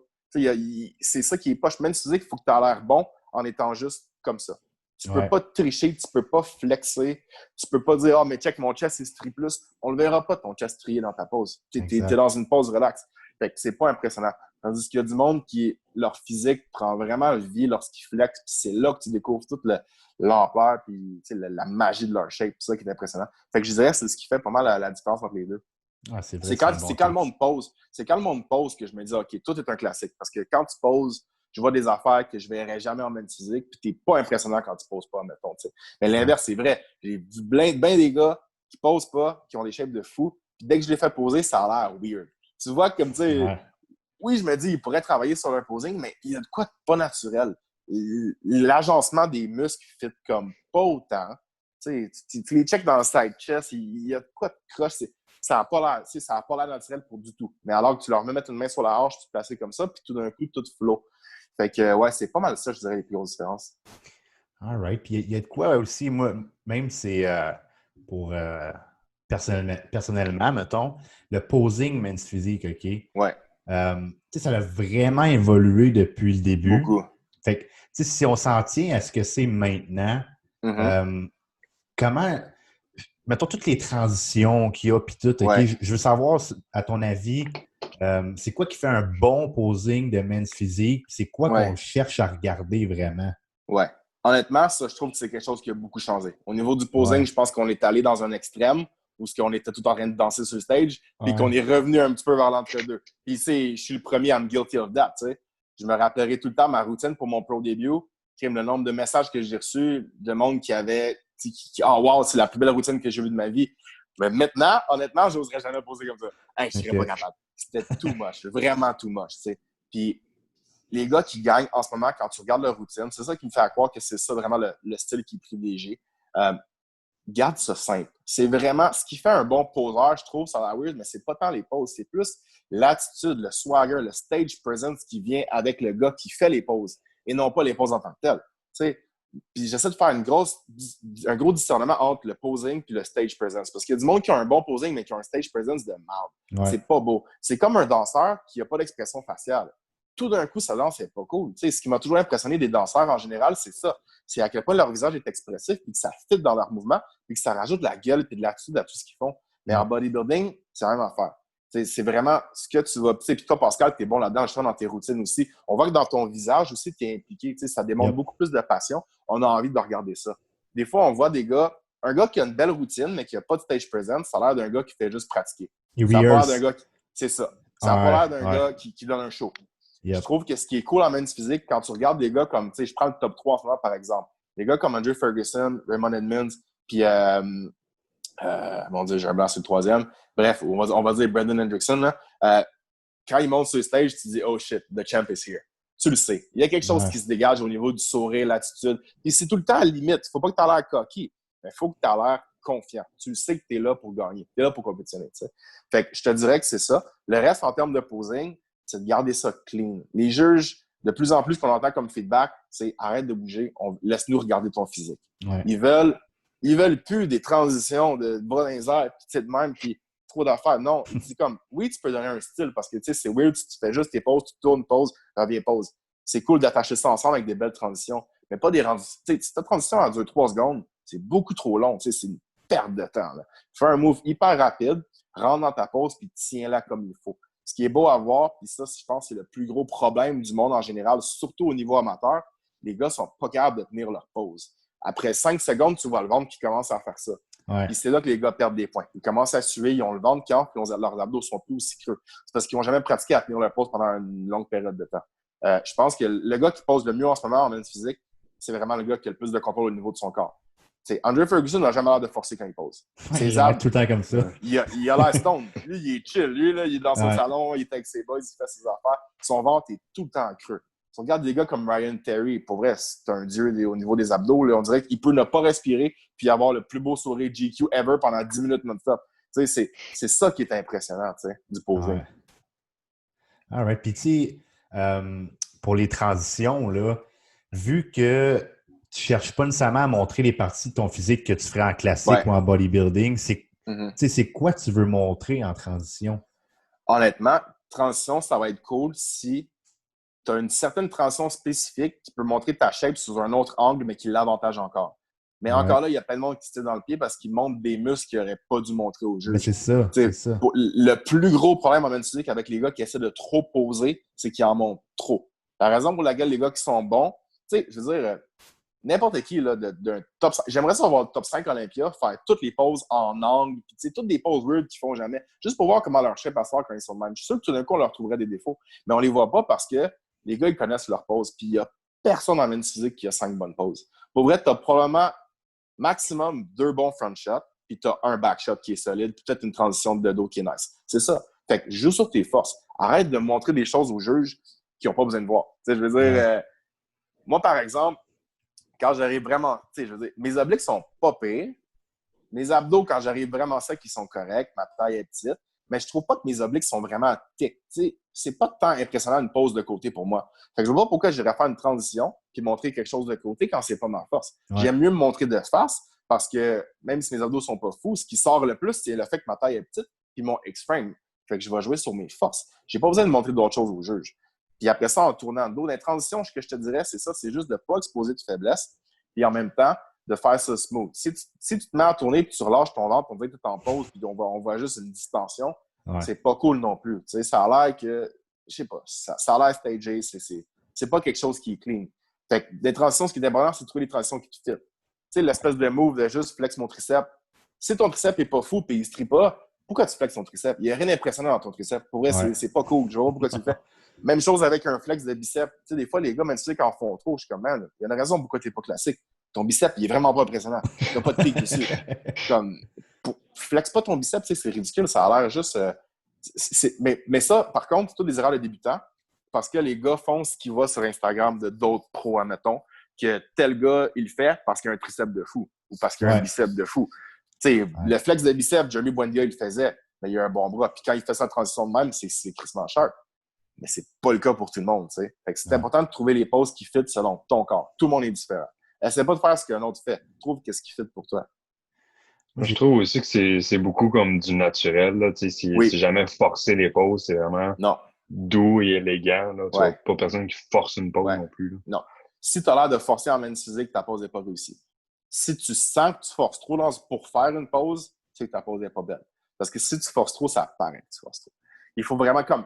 C'est ça qui est poche. Men's physique, il faut que tu aies l'air bon en étant juste comme ça. Tu peux pas tricher, tu peux pas flexer, tu peux pas dire « Ah, mais check, mon chest est strié plus ». On le verra pas, ton chest strié dans ta pose. T'es dans une pose relax. Fait que c'est pas impressionnant. Tandis qu'il y a du monde qui, leur physique prend vraiment vie lorsqu'ils flexent, puis c'est là que tu découvres toute l'ampleur puis la magie de leur shape, c'est ça qui est impressionnant. Fait que je dirais que c'est ce qui fait pas mal la différence entre les deux. Ah, c'est vrai, c'est quand le monde pose. C'est quand le monde pose que je me dis « OK, tout est un classique ». Parce que quand tu poses, je vois des affaires que je verrais jamais en men's physique, puis t'es pas impressionnant quand tu poses pas, mettons, t'sais. Mais l'inverse, c'est vrai. J'ai vu ben des gars qui posent pas, qui ont des shapes de fou, puis dès que je les fais poser, ça a l'air weird. Tu vois, comme tu sais, oui, je me dis, ils pourraient travailler sur leur posing, mais il y a de quoi de pas naturel. L'agencement des muscles fit comme pas autant. Tu les checks dans le side chest, il y a de quoi de croche. Ça n'a pas l'air naturel pour du tout. Mais alors que tu leur mets mettre une main sur la hanche, tu te places comme ça, puis tout d'un coup, tout flow. Fait que, ouais, c'est pas mal ça, je dirais, les plus grosses différences. All right. Puis il y a de quoi aussi, moi, même c'est pour personnellement, mettons, le posing men's physique, OK? Ouais. Ça a vraiment évolué depuis le début. Beaucoup. Fait que, si on s'en tient à ce que c'est maintenant, comment, mettons, toutes les transitions qu'il y a, puis tout, OK? Je veux savoir, à ton avis, c'est quoi qui fait un bon posing de men's physique? C'est quoi qu'on cherche à regarder vraiment? Ouais. Honnêtement, ça, je trouve que c'est quelque chose qui a beaucoup changé. Au niveau du posing, je pense qu'on est allé dans un extrême où on était tout en train de danser sur le stage, puis qu'on est revenu un petit peu vers l'entre-deux. Puis je suis le premier à me guilty of that, tu sais. Je me rappellerai tout le temps ma routine pour mon pro début, le nombre de messages que j'ai reçus de monde qui avait oh wow, c'est la plus belle routine que j'ai vue de ma vie. Mais maintenant, honnêtement, je n'oserais jamais poser comme ça. Hey, je serais pas capable. C'était too much, vraiment too much, tu sais. Puis les gars qui gagnent en ce moment, quand tu regardes leur routine, c'est ça qui me fait croire que c'est ça vraiment le style qui est privilégié. Garde ça simple. C'est vraiment ce qui fait un bon poseur, je trouve, ça a l'air weird, mais c'est pas tant les poses, c'est plus l'attitude, le swagger, le stage presence qui vient avec le gars qui fait les poses et non pas les poses en tant que telles. Tu sais, puis j'essaie de faire un gros discernement entre le posing et le stage presence. Parce qu'il y a du monde qui a un bon posing, mais qui a un stage presence de merde. Ouais. C'est pas beau. C'est comme un danseur qui n'a pas d'expression faciale. Tout d'un coup, sa danse n'est pas cool. Tu sais, ce qui m'a toujours impressionné des danseurs en général, c'est ça. C'est à quel point leur visage est expressif, puis que ça fit dans leur mouvement, puis que ça rajoute de la gueule et de l'attitude à tout ce qu'ils font. Mais en bodybuilding, c'est la même affaire. C'est vraiment ce que tu vas... Puis toi, Pascal, tu es bon là-dedans, justement, dans tes routines aussi. On voit que dans ton visage aussi, tu es impliqué. Ça démontre beaucoup plus de passion. On a envie de regarder ça. Des fois, on voit des gars... Un gars qui a une belle routine, mais qui n'a pas de stage presence, ça a l'air d'un gars qui fait juste pratiquer. Ça a pas l'air d'un gars qui... C'est ça. Ça a pas l'air d'un gars qui donne un show. Je trouve que ce qui est cool en men's physique, quand tu regardes des gars comme... Je prends le top 3 en ce moment, par exemple. Des gars comme Andrew Ferguson, Raymond Edmonds, puis... mon Dieu, j'ai un blanc sur le troisième. Bref, on va dire Brandon Hendrickson. Là. Quand il monte sur le stage, tu te dis « Oh shit, the champ is here ». Tu le sais. Il y a quelque chose qui se dégage au niveau du sourire, l'attitude. Puis c'est tout le temps à la limite. Il ne faut pas que tu aies l'air cocky, mais il faut que tu aies l'air confiant. Tu le sais que tu es là pour gagner. Tu es là pour compétitionner. T'sais. Fait que je te dirais que c'est ça. Le reste, en termes de posing, c'est de garder ça clean. Les juges, de plus en plus, ce qu'on entend comme feedback, c'est « Arrête de bouger, laisse-nous regarder ton physique ». Ils veulent plus des transitions de bras dans les airs, puis de même, puis trop d'affaires. Non, il dit comme, oui, tu peux donner un style parce que, tu sais, c'est weird si tu fais juste tes pauses, tu tournes, pause, reviens, pause. C'est cool d'attacher ça ensemble avec des belles transitions, mais pas des transitions. Tu sais, si ta transition en 2-3 secondes, c'est beaucoup trop long, tu sais, c'est une perte de temps. Là. Fais un move hyper rapide, rentre dans ta pause, puis tiens-la comme il faut. Ce qui est beau à voir, puis ça, je pense, c'est le plus gros problème du monde en général, surtout au niveau amateur, les gars sont pas capables de tenir leur pause. Après 5 secondes, tu vois le ventre qui commence à faire ça. Puis c'est là que les gars perdent des points. Ils commencent à suer, ils ont le ventre qui enfle, puis leurs abdos sont plus aussi creux. C'est parce qu'ils n'ont jamais pratiqué à tenir leur pause pendant une longue période de temps. Je pense que le gars qui pose le mieux en ce moment en men's physique, c'est vraiment le gars qui a le plus de contrôle au niveau de son corps. T'sais, Andrew Ferguson n'a jamais l'air de forcer quand il pose. Il a tout le temps comme ça. Il a l'air stone. Lui, il est chill. Lui, là, il est dans son salon, il est avec ses boys, il fait ses affaires. Son ventre est tout le temps creux. Si on regarde des gars comme Ryan Terry, pour vrai, c'est un dieu au niveau des abdos. Là, on dirait qu'il peut ne pas respirer puis avoir le plus beau sourire GQ ever pendant 10 minutes non-stop. C'est ça qui est impressionnant, du posing. Ouais. All right. Puis, tu sais, pour les transitions, là, vu que tu ne cherches pas nécessairement à montrer les parties de ton physique que tu ferais en classique ou en bodybuilding, c'est quoi tu veux montrer en transition? Honnêtement, transition, ça va être cool si tu as une certaine transition spécifique qui peut montrer ta shape sous un autre angle, mais qui l'avantage encore. Mais encore là, il y a plein de monde qui se tire dans le pied parce qu'ils montrent des muscles qu'ils n'auraient pas dû montrer au juge. Mais c'est ça, c'est ça. Le plus gros problème en men's physique avec les gars qui essaient de trop poser, c'est qu'ils en montrent trop. La raison pour laquelle les gars qui sont bons, je veux dire, n'importe qui là, d'un top 5, j'aimerais ça avoir le top 5 Olympia, faire toutes les poses en angle, puis toutes des poses weird qu'ils font jamais, juste pour voir comment leur shape passe quand ils sont de même. Je suis sûr que tout d'un coup, on leur trouverait des défauts, mais on les voit pas parce que les gars, ils connaissent leurs poses, puis il y a personne en men's physique qui a 5 bonnes poses. Pour vrai, tu as probablement maximum 2 bons front shots, puis tu as un back shot qui est solide, puis peut-être une transition de dos qui est nice. C'est ça. Fait que joue sur tes forces. Arrête de montrer des choses aux juges qui n'ont pas besoin de voir. Je veux dire, moi, par exemple, quand j'arrive vraiment, je veux dire, mes obliques sont pas pires. Mes abdos, quand j'arrive vraiment secs, ils sont corrects. Ma taille est petite. Mais je trouve pas que mes obliques sont vraiment thick. C'est pas tant impressionnant une pose de côté pour moi. Fait que je vois pas pourquoi j'irais faire une transition puis montrer quelque chose de côté quand c'est pas ma force. Ouais. J'aime mieux me montrer de face parce que même si mes abdos sont pas fous, ce qui sort le plus, c'est le fait que ma taille est petite puis mon X-frame. Fait que je vais jouer sur mes forces. J'ai pas besoin de montrer d'autres choses au juge. Puis après ça, en tournant le dos, dans les transitions, ce que je te dirais, c'est ça, c'est juste de pas exposer de faiblesse puis en même temps, de faire ça smooth. Si tu te mets à tourner et tu relâches ton ventre, on dirait que tu es en pause puis on voit juste une distension, c'est pas cool non plus. Tu sais, ça a l'air que, je sais pas, ça a l'air stagé, c'est pas quelque chose qui est clean. Fait que des transitions, ce qui est important, c'est de trouver les transitions qui te fit. Tu sais, l'espèce de move de juste flex mon triceps. Si ton triceps est pas fou et il se trie pas, pourquoi tu flexes ton triceps? Il n'y a rien d'impressionnant dans ton triceps. Pour vrai, c'est pas cool. Je vois pourquoi tu le fais. Même chose avec un flex de biceps. Tu sais, des fois, les gars, même si ils en font trop, je suis comme, man, il y a une raison pourquoi tu n'es pas classique. Ton biceps, il est vraiment pas impressionnant. Tu n'as pas de pic dessus. Comme, flex pas ton biceps, c'est ridicule. Ça a l'air juste. Mais ça, par contre, c'est toutes des erreurs de débutants parce que les gars font ce qui va sur Instagram de d'autres pros, admettons, que tel gars, il le fait parce qu'il a un triceps de fou ou parce qu'il a un biceps de fou. Tu sais, le flex de biceps, Jeremy Buendia, il le faisait, mais il a un bon bras. Puis quand il fait sa transition de même, c'est crissement sharp. Mais c'est pas le cas pour tout le monde, tu sais. Fait que c'est important de trouver les poses qui fit selon ton corps. Tout le monde est différent. Essaie pas de faire ce qu'un autre fait. Trouve qu'est-ce qui fit pour toi. Je trouve aussi que c'est beaucoup comme du naturel. Là. C'est jamais forcer les poses, c'est vraiment doux et élégant. Là. Tu vois, pas personne qui force une pose non plus. Là. Non. Si tu as l'air de forcer en men's physique, ta pose n'est pas réussie. Si tu sens que tu forces trop pour faire une pose, tu sais que ta pose n'est pas belle. Parce que si tu forces trop, ça paraît que tu forces trop. Il faut vraiment comme...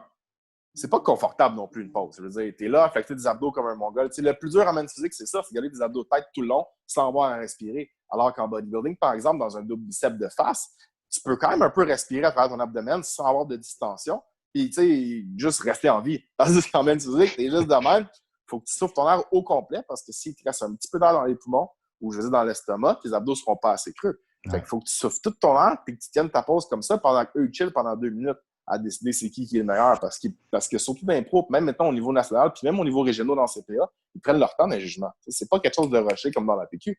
C'est pas confortable non plus une pause. Je veux dire, t'es là, affecter des abdos comme un mongol. Tu sais, le plus dur en men's physique, c'est ça, c'est garder des abdos de tête tout le long sans avoir à respirer. Alors qu'en bodybuilding, par exemple, dans un double bicep de face, tu peux quand même un peu respirer à travers ton abdomen sans avoir de distension. Puis, tu sais, juste rester en vie. Tandis qu'en men's physique, t'es juste de même. Il faut que tu souffles ton air au complet parce que s'il te reste un petit peu d'air dans les poumons ou je veux dire dans l'estomac, tes abdos ne seront pas assez creux. Fait qu'il faut que tu souffles tout ton air et que tu tiennes ta pause comme ça pendant qu'eux chill pendant 2 minutes. À décider c'est qui est le meilleur. Parce que surtout dans les pros, même maintenant au niveau national, puis même au niveau régional dans CPA, ils prennent leur temps dans les jugements. C'est pas quelque chose de rushé comme dans la PQ.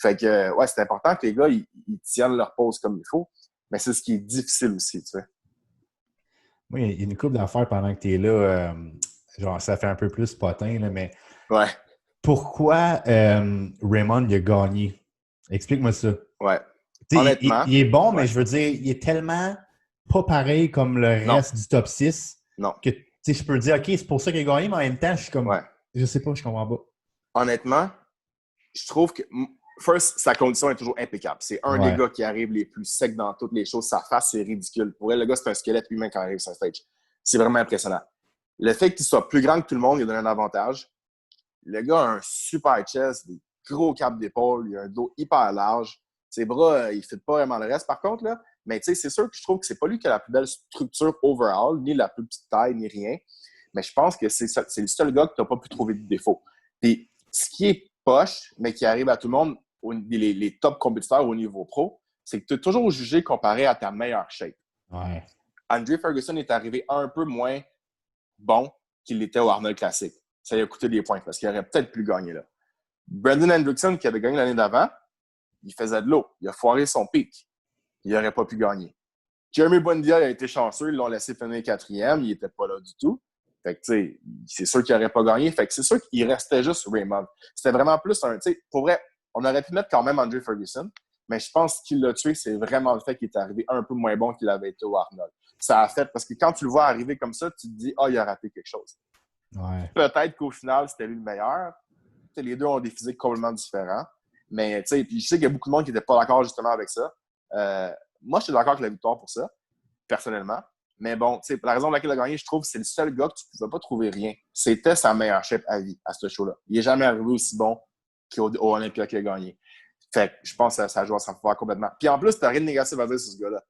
Fait que, c'est important que les gars, ils tiennent leur pause comme il faut. Mais c'est ce qui est difficile aussi, tu sais. Oui, il y a une couple d'affaires pendant que tu es là. Genre, ça fait un peu plus potin, là, mais... Ouais. Pourquoi Raymond il a gagné? Explique-moi ça. Ouais. Honnêtement. Il est bon, mais je veux dire, il est tellement... pas pareil comme le reste du top 6. Non. Que je peux dire, OK, c'est pour ça qu'il a gagné, mais en même temps, je suis comme. Je sais pas, je comprends pas. Honnêtement, je trouve que. First, sa condition est toujours impeccable. C'est un des gars qui arrive les plus secs dans toutes les choses. Sa face, c'est ridicule. Pour elle, le gars, c'est un squelette humain quand il arrive sur un stage. C'est vraiment impressionnant. Le fait qu'il soit plus grand que tout le monde, il donne un avantage. Le gars a un super chest, des gros capes d'épaule, il a un dos hyper large. Ses bras, il ne fit pas vraiment le reste. Par contre, là, mais tu sais, c'est sûr que je trouve que c'est pas lui qui a la plus belle structure overall, ni la plus petite taille, ni rien. Mais je pense que c'est le seul gars que tu n'as pas pu trouver de défaut. Puis, ce qui est poche, mais qui arrive à tout le monde, les top compétiteurs au niveau pro, c'est que tu es toujours jugé comparé à ta meilleure shape. Ouais. Andre Ferguson est arrivé un peu moins bon qu'il l'était au Arnold Classic. Ça lui a coûté des points parce qu'il aurait peut-être pu gagner là. Brandon Hendrickson, qui avait gagné l'année d'avant, il faisait de l'eau. Il a foiré son pic. Il n'aurait pas pu gagner. Jeremy Buendia a été chanceux, ils l'ont laissé finir 4e, il n'était pas là du tout. Fait que, tu sais, c'est sûr qu'il n'aurait pas gagné. Fait que c'est sûr qu'il restait juste Raymond. C'était vraiment plus un, tu sais, pour vrai, on aurait pu mettre quand même Andre Ferguson, mais je pense qu'il l'a tué, c'est vraiment le fait qu'il est arrivé un peu moins bon qu'il avait été au Arnold. Ça a fait, parce que quand tu le vois arriver comme ça, tu te dis, il a raté quelque chose. Ouais. Peut-être qu'au final, c'était lui le meilleur. T'sais, les deux ont des physiques complètement différents. Mais, tu sais, puis je sais qu'il y a beaucoup de monde qui n'était pas d'accord justement avec ça. Moi, je suis d'accord avec la victoire pour ça, personnellement. Mais bon, tu sais, la raison pour laquelle il a gagné, je trouve que c'est le seul gars que tu ne pouvais pas trouver rien. C'était sa meilleure shape à vie, à ce show-là. Il n'est jamais arrivé aussi bon qu'au Olympia qu'il a gagné. Fait que je pense que ça joue à son pouvoir complètement. Puis en plus, tu n'as rien de négatif à dire sur ce gars-là.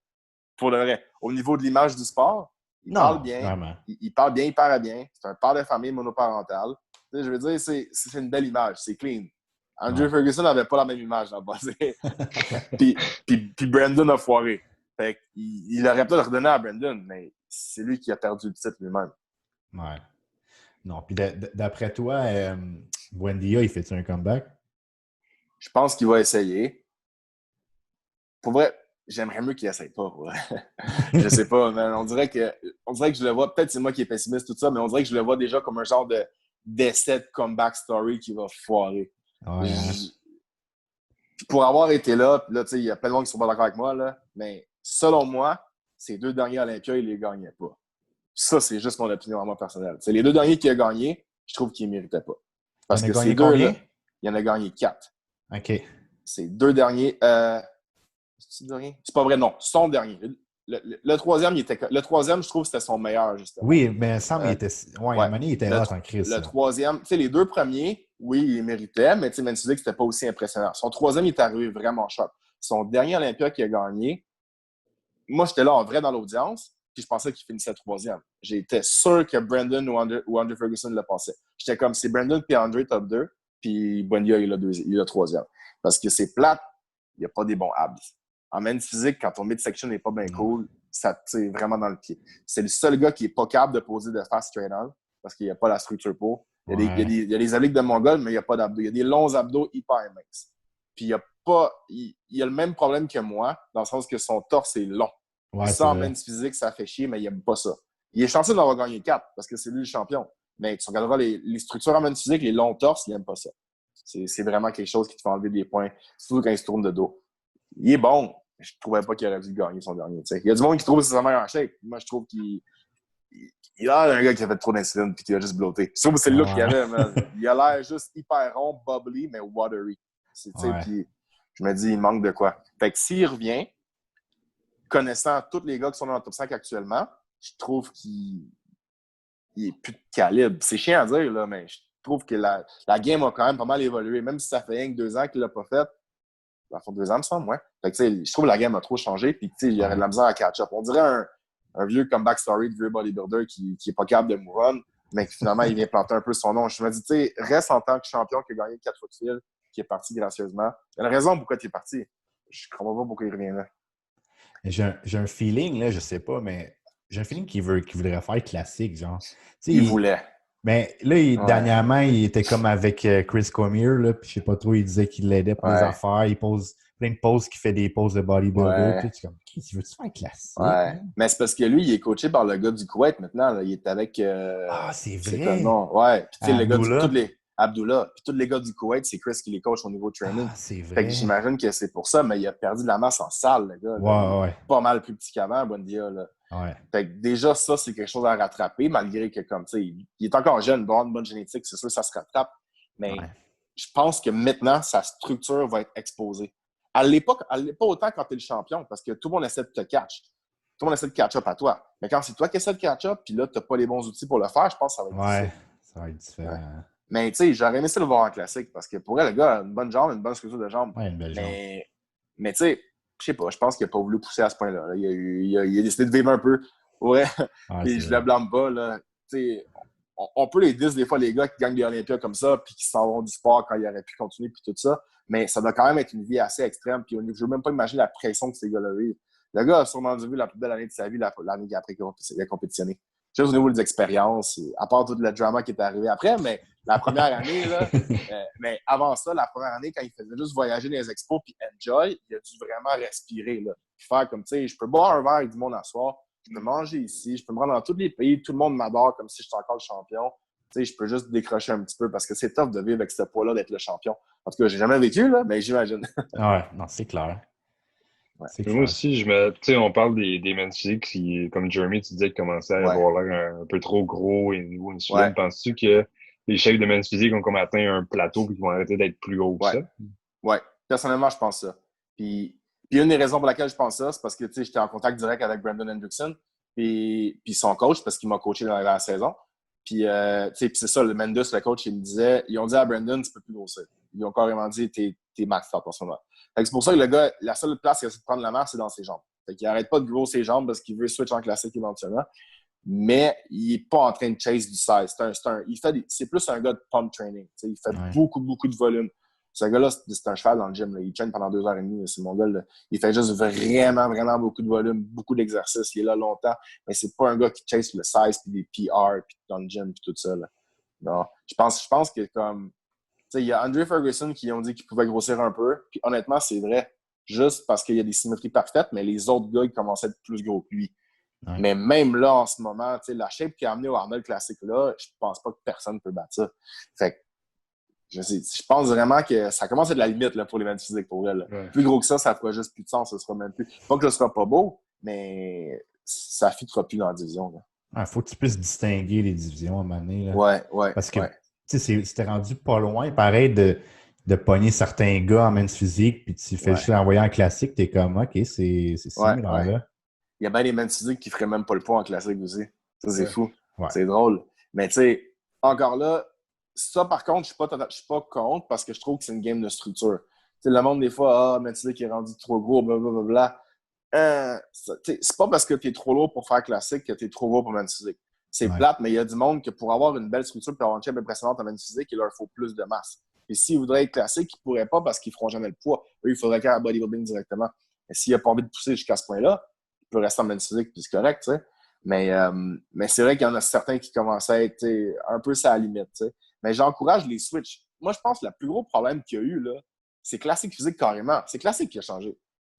Pour le vrai. Au niveau de l'image du sport, il parle bien. Il parle bien, il paraît bien. C'est un père de famille monoparental. Tu sais, je veux dire, c'est une belle image. C'est clean. Andrew Ferguson n'avait pas la même image dans le passé. puis Brandon a foiré. Fait qu'il aurait peut-être redonné à Brandon, mais c'est lui qui a perdu le titre lui-même. Ouais. Non, puis d'après toi, Buendia, il fait-tu un comeback? Je pense qu'il va essayer. Pour vrai, j'aimerais mieux qu'il essaye pas. Ouais. Je sais pas, mais on dirait que je le vois, peut-être c'est moi qui est pessimiste, tout ça, mais on dirait que je le vois déjà comme un genre d'essai de comeback story qui va foirer. Ouais. Pour avoir été là, tu sais, il y a plein de gens qui sont pas d'accord avec moi, là, mais selon moi, ces 2 derniers Olympia, il les gagnait pas. Ça, c'est juste mon opinion à moi personnelle. C'est les 2 derniers qu'il a gagnés, je trouve qu'il ne méritait pas. Parce que ces deux-là, il en a gagné 4. OK. Ces 2 derniers, c'est pas vrai, non. Son dernier. Le troisième, je trouve que c'était son meilleur, justement. Oui, mais il me semble qu'il était. Ouais, à un moment donné, il était hot en crise. Le troisième, tu sais, les 2 premiers, oui, il méritait, mais tu sais, Man Physique, c'était pas aussi impressionnant. Son troisième, il est arrivé vraiment sharp. Son dernier Olympia qu'il a gagné, moi, j'étais là en vrai dans l'audience, puis je pensais qu'il finissait troisième. J'étais sûr que Brandon ou Andre Ferguson le passait. J'étais comme, c'est Brandon puis Andre top 2, puis Buendia, il est le troisième. Parce que c'est plate, il n'y a pas des bons abs. En men's physique, quand ton midsection n'est pas bien cool, ça te tire vraiment dans le pied. C'est le seul gars qui n'est pas capable de poser de face straight on parce qu'il n'y a pas la structure pour. Il y a des obliques de Mongol, mais il n'y a pas d'abdos. Il y a des longs abdos hyper minces. Puis il y a le même problème que moi, dans le sens que son torse est long. Ouais, ça, en men's physique, ça fait chier, mais il n'aime pas ça. Il est chanceux d'avoir gagné 4 parce que c'est lui le champion. Mais tu regarderas les structures en men's physique, les longs torses, il n'aime pas ça. C'est vraiment quelque chose qui te fait enlever des points, surtout quand il se tourne de dos. Il est bon, mais je ne trouvais pas qu'il aurait dû gagner son dernier. T'sais. Il y a du monde qui trouve que c'est sa meilleure shape. Moi, je trouve qu'il a un gars qui a fait trop d'insuline et qui a juste blotté. Je trouve que c'est le look qu'il avait. Man. Il a l'air juste hyper rond, bubbly, mais watery. Puis je me dis, il manque de quoi. Fait que s'il revient, connaissant tous les gars qui sont dans le top 5 actuellement, je trouve qu'il est plus de calibre. C'est chiant à dire, là, mais je trouve que la game a quand même pas mal évolué. Même si ça fait rien que 2 ans qu'il l'a pas fait. Ça fait 2 ans, me semble, ouais. Fait que, je trouve que la game a trop changé, puis il y aurait de la misère à catch-up. On dirait un vieux comeback story de vieux bodybuilder qui est pas capable de move on, mais qui finalement, il vient planter un peu son nom. Je me dis, tu sais, reste en tant que champion qui a gagné 4 fois de fil, qui est parti gracieusement. Il y a une raison pourquoi tu es parti. Je ne comprends pas pourquoi il revient là. J'ai un feeling, là, je sais pas, mais j'ai un feeling qu'il voudrait faire classique, genre. Il voulait. Mais là, dernièrement, il était comme avec Chris Cormier, là, puis je sais pas trop, il disait qu'il l'aidait pour les affaires. Il pose plein de poses, qui fait des poses de bodybuilder. Puis tu es comme, tu veux-tu faire classique? Ouais. Hein? Mais c'est parce que lui, il est coaché par le gars du Koweït maintenant. Là. Il est avec. C'est vrai. C'est comme non. Ouais. Puis tu sais, le gars Abdullah. Puis tous les gars du Koweït, c'est Chris qui les coach au niveau training. C'est vrai. Fait que j'imagine que c'est pour ça, mais il a perdu de la masse en salle, le gars. Ouais. Pas mal plus petit qu'avant, Buendia, là. Ouais. Fait que déjà, ça, c'est quelque chose à rattraper, malgré que, comme, tu sais, il est encore jeune, bon, une bonne génétique, c'est sûr, ça se rattrape. Mais je pense que maintenant, sa structure va être exposée. Elle l'est pas autant quand tu es le champion, parce que tout le monde essaie de te catch. Tout le monde essaie de catch-up à toi. Mais quand c'est toi qui essaie de catch-up, puis là, tu n'as pas les bons outils pour le faire, je pense que ça va être difficile. Ça va être différent. Ouais. Mais tu sais, j'aurais aimé ça le voir en classique, parce que pour elle, le gars a une bonne jambe, une bonne structure de jambe. Ouais, une belle jambe. Mais tu sais, je sais pas, je pense qu'il n'a pas voulu pousser à ce point-là. Là. Il a décidé de vivre un peu. Ouais. Et je le blâme pas. Là. On peut les dire des fois, les gars qui gagnent des Olympias comme ça, puis qui s'en vont du sport quand ils auraient pu continuer, puis tout ça. Mais ça doit quand même être une vie assez extrême. Puis je ne veux même pas imaginer la pression que ces gars-là vivent. Le gars a sûrement vu la plus belle année de sa vie l'année après qu'il a compétitionné. Juste au niveau des expériences, à part tout le drama qui est arrivé après, mais la première année, là, mais avant ça, la première année, quand il faisait juste voyager dans les expos puis enjoy, il a dû vraiment respirer. Là. puis faire comme, tu sais, je peux boire un verre avec du monde à soir, je peux manger ici, je peux me rendre dans tous les pays, tout le monde m'adore comme si j'étais encore le champion. Tu sais, je peux juste décrocher un petit peu parce que c'est tough de vivre avec ce poids-là d'être le champion. En tout cas, j'ai jamais vécu, là, mais j'imagine. Ouais, non, c'est clair. Ouais. Moi aussi, tu sais, on parle des men physiques qui, comme Jeremy, tu disais, qui commençaient à avoir l'air un peu trop gros et niveau insuline. Penses-tu que les shapes de men physiques ont comme atteint un plateau et qu'ils vont arrêter d'être plus gros que ça? Oui, personnellement, je pense ça. Puis une des raisons pour laquelle je pense ça, c'est parce que, tu sais, j'étais en contact direct avec Brandon Hendrickson, puis son coach, parce qu'il m'a coaché dans la saison. Puis, tu sais, c'est ça, le Mendes, le coach, il me disait, ils ont dit à Brandon, tu peux plus grossir. Ils ont carrément dit, t'es max out en ce moment. Fait que c'est pour ça que le gars, la seule place qu'il a de prendre la masse, c'est dans ses jambes. Fait qu'il arrête pas de grossir ses jambes parce qu'il veut switch en classique éventuellement. Mais il n'est pas en train de chase du size. C'est plus un gars de pump training. Tu sais, il fait beaucoup de volume. Ce gars-là, c'est un cheval dans le gym. Là. Il traîne pendant 2h30. C'est mon gars. Là. Il fait juste vraiment beaucoup de volume, beaucoup d'exercices. Il est là longtemps. Mais c'est pas un gars qui chase le size, puis des PR, puis dans le gym, puis tout ça. Là. Non. Je pense que comme... Tu sais, il y a Andre Ferguson qui ont dit qu'il pouvait grossir un peu. Puis honnêtement, c'est vrai. Juste parce qu'il y a des symétries parfaites, mais les autres gars, ils commençaient à être plus gros que lui. Ouais. Mais même là, en ce moment, la shape qui a amené au Arnold Classic, là, je pense pas que personne ne peut battre ça. Fait que, je pense vraiment que ça commence à être la limite là, pour les men physiques pour elle. Ouais. Plus gros que ça fera juste plus de sens. Ça sera même plus. Pas que ce sera pas beau, mais ça ne fitera plus dans la division. Il faut que tu puisses distinguer les divisions à un moment donné. Là. Ouais. Parce que c'était rendu pas loin, pareil, de pogner certains gars en men's physique, puis tu fais juste l'envoyer en classique, t'es comme, OK, c'est similaire là. Il y a bien des men's physiques qui feraient même pas le poids en classique aussi. Ça, c'est fou. Ouais. C'est drôle. Mais tu sais, encore là, ça, par contre, je suis pas contre parce que je trouve que c'est une game de structure. Tu sais, le monde, des fois, men's physique est rendu trop gros, blablabla. C'est pas parce que t'es trop lourd pour faire classique que t'es trop gros pour men's physique. C'est plate, mais il y a du monde que pour avoir une belle structure et avoir une shape impressionnante en men's physique, il leur faut plus de masse. Et s'ils voudraient être classiques, ils ne pourraient pas parce qu'ils ne feront jamais le poids. Eux, il faudrait qu'ils aient un bodybuilding directement. Mais s'il n'a pas envie de pousser jusqu'à ce point-là, il peut rester en men's physique, puis c'est correct, tu sais. Mais c'est vrai qu'il y en a certains qui commencent à être un peu ça à la limite, tu sais. Mais j'encourage les switches. Moi, je pense que le plus gros problème qu'il y a eu, là, c'est classique physique carrément. C'est classique qui a changé.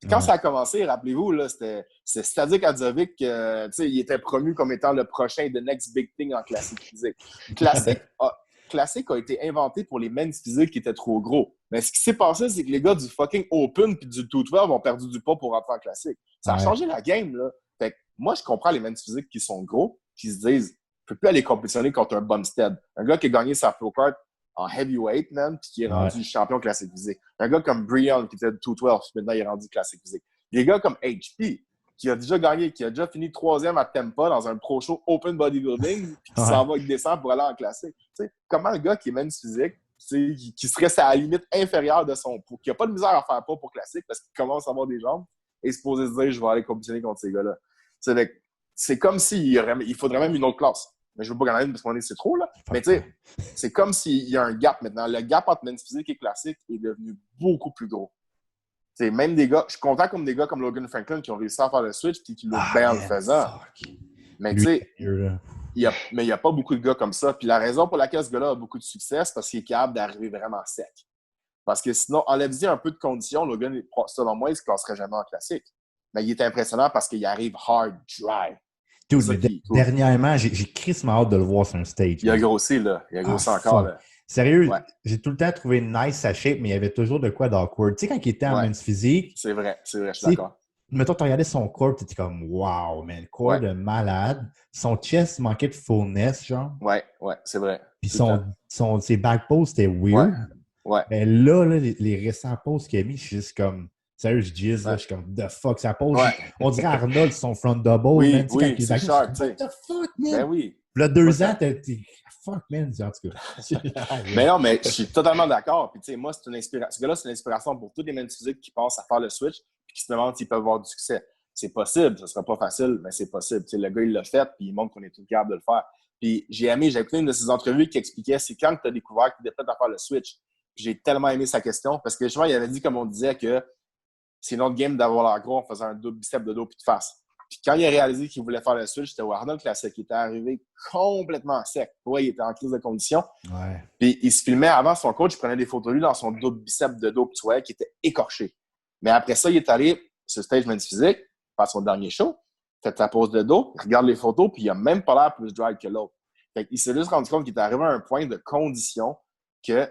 Quand ça a commencé, rappelez-vous, là, c'était Stadik Hadzovic, il était promu comme étant le prochain The Next Big Thing en classique physique. Classique a été inventé pour les men's physiques qui étaient trop gros. Mais ce qui s'est passé, c'est que les gars du fucking Open puis du 212 ont perdu du poids pour rentrer en classique. Ça a changé la game, là. Fait que moi, je comprends les men's physiques qui sont gros, qui se disent, je peux plus aller compétitionner contre un Bumstead. Un gars qui a gagné sa pro card en heavyweight, man, puis qui est rendu champion classique physique. Un gars comme Brian, qui était de 212, maintenant il est rendu classique physique. Des gars comme HP, qui a déjà gagné, qui a déjà fini 3e à Tampa dans un pro show Open Bodybuilding, puis qui s'en va avec descend pour aller en classique. T'sais, comment le gars qui est men's physique, qui serait à la limite inférieure de son poids, qui n'a pas de misère à faire pas pour classique parce qu'il commence à avoir des jambes, et se poser se dire, je vais aller compétitionner contre ces gars-là. C'est comme il faudrait même une autre classe. Mais je ne veux pas gagner parce qu'on c'est trop, là. Mais tu sais, c'est comme s'il y a un gap maintenant. Le gap entre men's physique et classique est devenu beaucoup plus gros. T'sais, même des gars, je suis content comme des gars comme Logan Franklin qui ont réussi à faire le switch et qui l'ont bien en le faisant. Mais tu sais, il n'y a pas beaucoup de gars comme ça. Puis la raison pour laquelle ce gars-là a beaucoup de succès, c'est parce qu'il est capable d'arriver vraiment sec. Parce que sinon, enlève-y un peu de conditions, Logan, selon moi, il ne se classerait jamais en classique. Mais il est impressionnant parce qu'il arrive hard, dry. Dernièrement, j'ai crissement hâte de le voir sur un stage. Il a grossi, là. Il a grossi encore, là. Sérieux, j'ai tout le temps trouvé nice sa shape, mais il y avait toujours de quoi d'awkward. Tu sais, quand il était en men's physique... C'est vrai, je suis d'accord. Mettons, tu regardais son corps, tu étais comme « Wow, man, corps de malade. » Son chest manquait de fullness, genre. Ouais, c'est vrai. Puis ses back poses, c'était weird. Ouais. Mais là, les récents poses qu'il a mis, je suis juste comme... Sérieux, je dis, là, je suis comme, the fuck, ça pose. On dirait Arnold, son front double. Oui, man, oui, c'est sharp, tu sais. What the fuck, man? Ben oui. Là, 2 ans, t'es fuck, man, en tout cas. Mais non, mais je suis totalement d'accord. Puis, tu sais, moi, ce gars-là, c'est une inspiration pour tous les men's physiques qui pensent à faire le switch et qui se demandent s'ils peuvent avoir du succès. C'est possible, ce sera pas facile, mais c'est possible. Tu sais, le gars, il l'a fait, puis il montre qu'on est tout capable de le faire. Puis, j'ai écouté une de ses entrevues qui expliquait c'est quand tu as découvert qu'il était prêt à faire le switch. Puis, j'ai tellement aimé sa question parce que, justement, il avait dit, comme on disait, que c'est une autre game d'avoir l'air gros en faisant un double bicep de dos puis de face. Puis quand il a réalisé qu'il voulait faire le switch, c'était au Arnold Classic. Il était arrivé complètement sec. Ouais, il était en crise de condition. Ouais. Puis il se filmait avant, son coach, il prenait des photos de lui dans son double bicep de dos, puis tu voyais qu'il était écorché. Mais après ça, il est allé sur stage men's physique, faire son dernier show, fait ta pose de dos, regarde les photos, puis il a même pas l'air plus dry que l'autre. Fait qu'il s'est juste rendu compte qu'il est arrivé à un point de condition que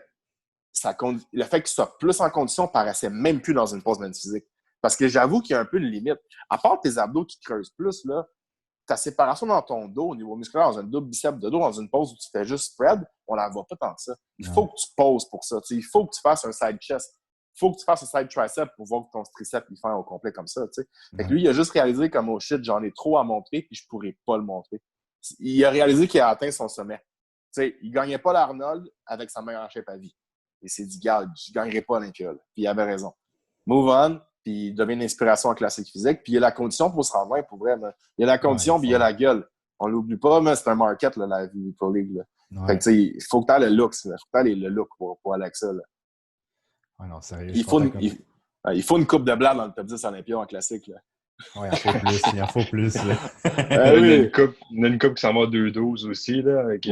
le fait qu'il soit plus en condition paraissait même plus dans une pose men's physique. Parce que j'avoue qu'il y a un peu de limite. À part tes abdos qui creusent plus, là, ta séparation dans ton dos, au niveau musculaire, dans un double biceps de dos, dans une pose où tu fais juste spread, on la voit pas tant que ça. Il faut que tu poses pour ça. Il faut que tu fasses un side chest. Il faut que tu fasses un side tricep pour voir que ton tricep il fait au complet comme ça. Fait que lui, il a juste réalisé comme oh shit, j'en ai trop à montrer puis je pourrais pas le montrer. Il a réalisé qu'il a atteint son sommet. Il gagnait pas l'Arnold avec sa meilleure shape à vie. Et il s'est dit, gars, je gagnerai pas l'Olympia. Puis il avait raison. Move on, puis il devient une inspiration en classique physique. Puis il y a la condition pour se rendre loin, pour vrai. Mais il y a la condition, puis il y a la gueule. On l'oublie pas, mais c'est un market, là, la vie Pro League. Là. Fait que, il faut que tu aies le look. Il faut que tu aies le look pour aller avec ça. Là. Ouais, non, sérieux. Il faut une coupe de blanc dans le top 10 Olympia en classique. Là. Oui, il en faut plus. Il en faut plus. Il y a une coupe qui s'en va à 2-12 aussi, là, avec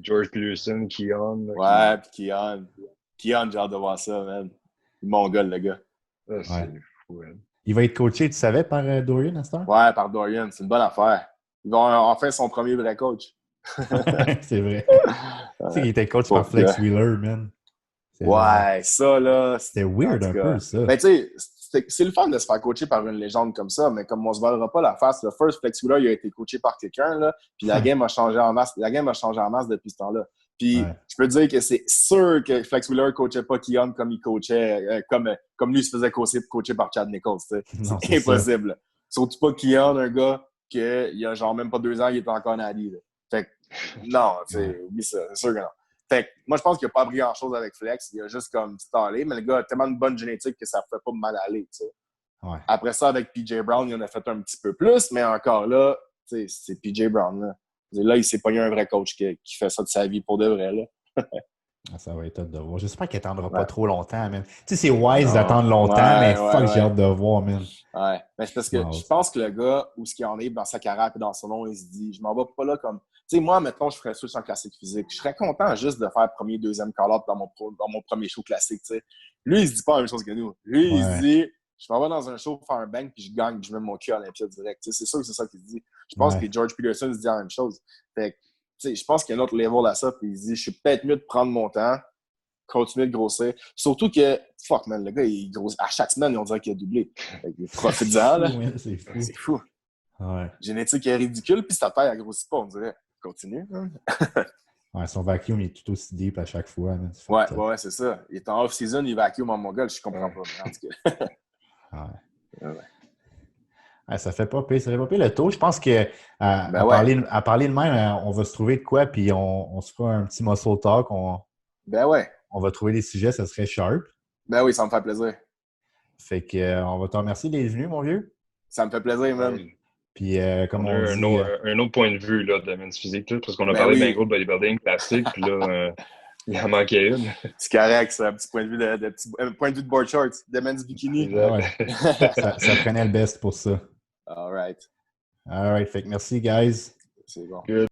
George Peterson, Keon. Ouais, puis Keon. Keon, j'ai hâte de voir ça, man. Mon gars, le gars. C'est fou, man. Il va être coaché, tu savais, par Dorian à ce temps? Ouais, par Dorian. C'est une bonne affaire. Il va enfin son premier vrai coach. C'est vrai. Tu sais qu'il était coach par Flex Wheeler, man. Ouais, ça, là. C'était weird un peu, ça. Mais tu sais, c'est le fun de se faire coacher par une légende comme ça, mais comme on se valera pas la face, le first Flex Wheeler, il a été coaché par quelqu'un, là, puis la game a changé en masse. La game a changé en masse depuis ce temps-là. Puis je peux te dire que c'est sûr que Flex Wheeler ne coachait pas Keon comme il coachait, comme lui se faisait coacher par Chad Nichols. C'est impossible. Ça. Surtout pas Keon, un gars qu'il a genre même pas 2 ans, il est encore en Ali. Fait que non, oublie ça, c'est sûr que non. Fait que moi, je pense qu'il n'a pas appris grand-chose avec Flex. Il a juste comme stallé, mais le gars a tellement de bonne génétique que ça ne fait pas mal aller. Ouais. Après ça, avec PJ Brown, il en a fait un petit peu plus, mais encore là, c'est PJ Brown. Là, il s'est pogné un vrai coach qui fait ça de sa vie pour de vrai. Là. Ça va être hâte de voir. J'espère qu'il n'attendra pas trop longtemps, man. Tu sais, c'est wise d'attendre longtemps, mais j'ai hâte de voir, man. Ouais, mais c'est parce que je pense que le gars, où ce qu'il en est dans sa carrière et dans son nom, il se dit, je m'en vais pas là comme... Tu sais, moi, mettons, je ferais ça en classique physique. Je serais content juste de faire premier, deuxième call-out dans mon premier show classique, tu sais. Lui, il se dit pas la même chose que nous. Lui, il se dit, je m'en vais dans un show pour faire un bang, puis je gagne, puis je mets mon cul à l'Olympia direct. Tu sais, c'est sûr que c'est ça qu'il se dit. Je pense que George Peterson se dit la même chose. Fait que, tu sais, je pense qu'il y a un autre level à ça, puis il se dit, je suis peut-être mieux de prendre mon temps, continuer de grossir. Surtout que, fuck, man, le gars, il grossit. À chaque semaine, on dirait qu'il a doublé. Il profite-en, là. C'est fou. C'est fou. Ouais. Génétique est ridicule, puis sa taille, elle grossit pas, on dirait. Continue. Hein? Ouais, son vacuum il est tout aussi deep à chaque fois. Ouais, c'est ça. Il est en off-season, il vacuum en mon gars, je comprends pas. En tout cas. Ouais, ça fait pas pire. Ça fait pas pire le taux. Je pense que parler de même, on va se trouver de quoi, puis on se fera un petit muscle talk. On va trouver des sujets, ça serait sharp. Ben oui, ça me fait plaisir. Fait que on va te remercier d'être venu, mon vieux. Ça me fait plaisir, man. Puis, comme on dit... un autre point de vue là, de men's physique, là, parce qu'on a parlé d'un gros bodybuilding classique, puis là, il en manquait une. C'est correct, c'est un petit point de vue de board shorts, de men's bikini. Ça prenait le best pour ça. All right. Fait que merci, guys. C'est bon. Good.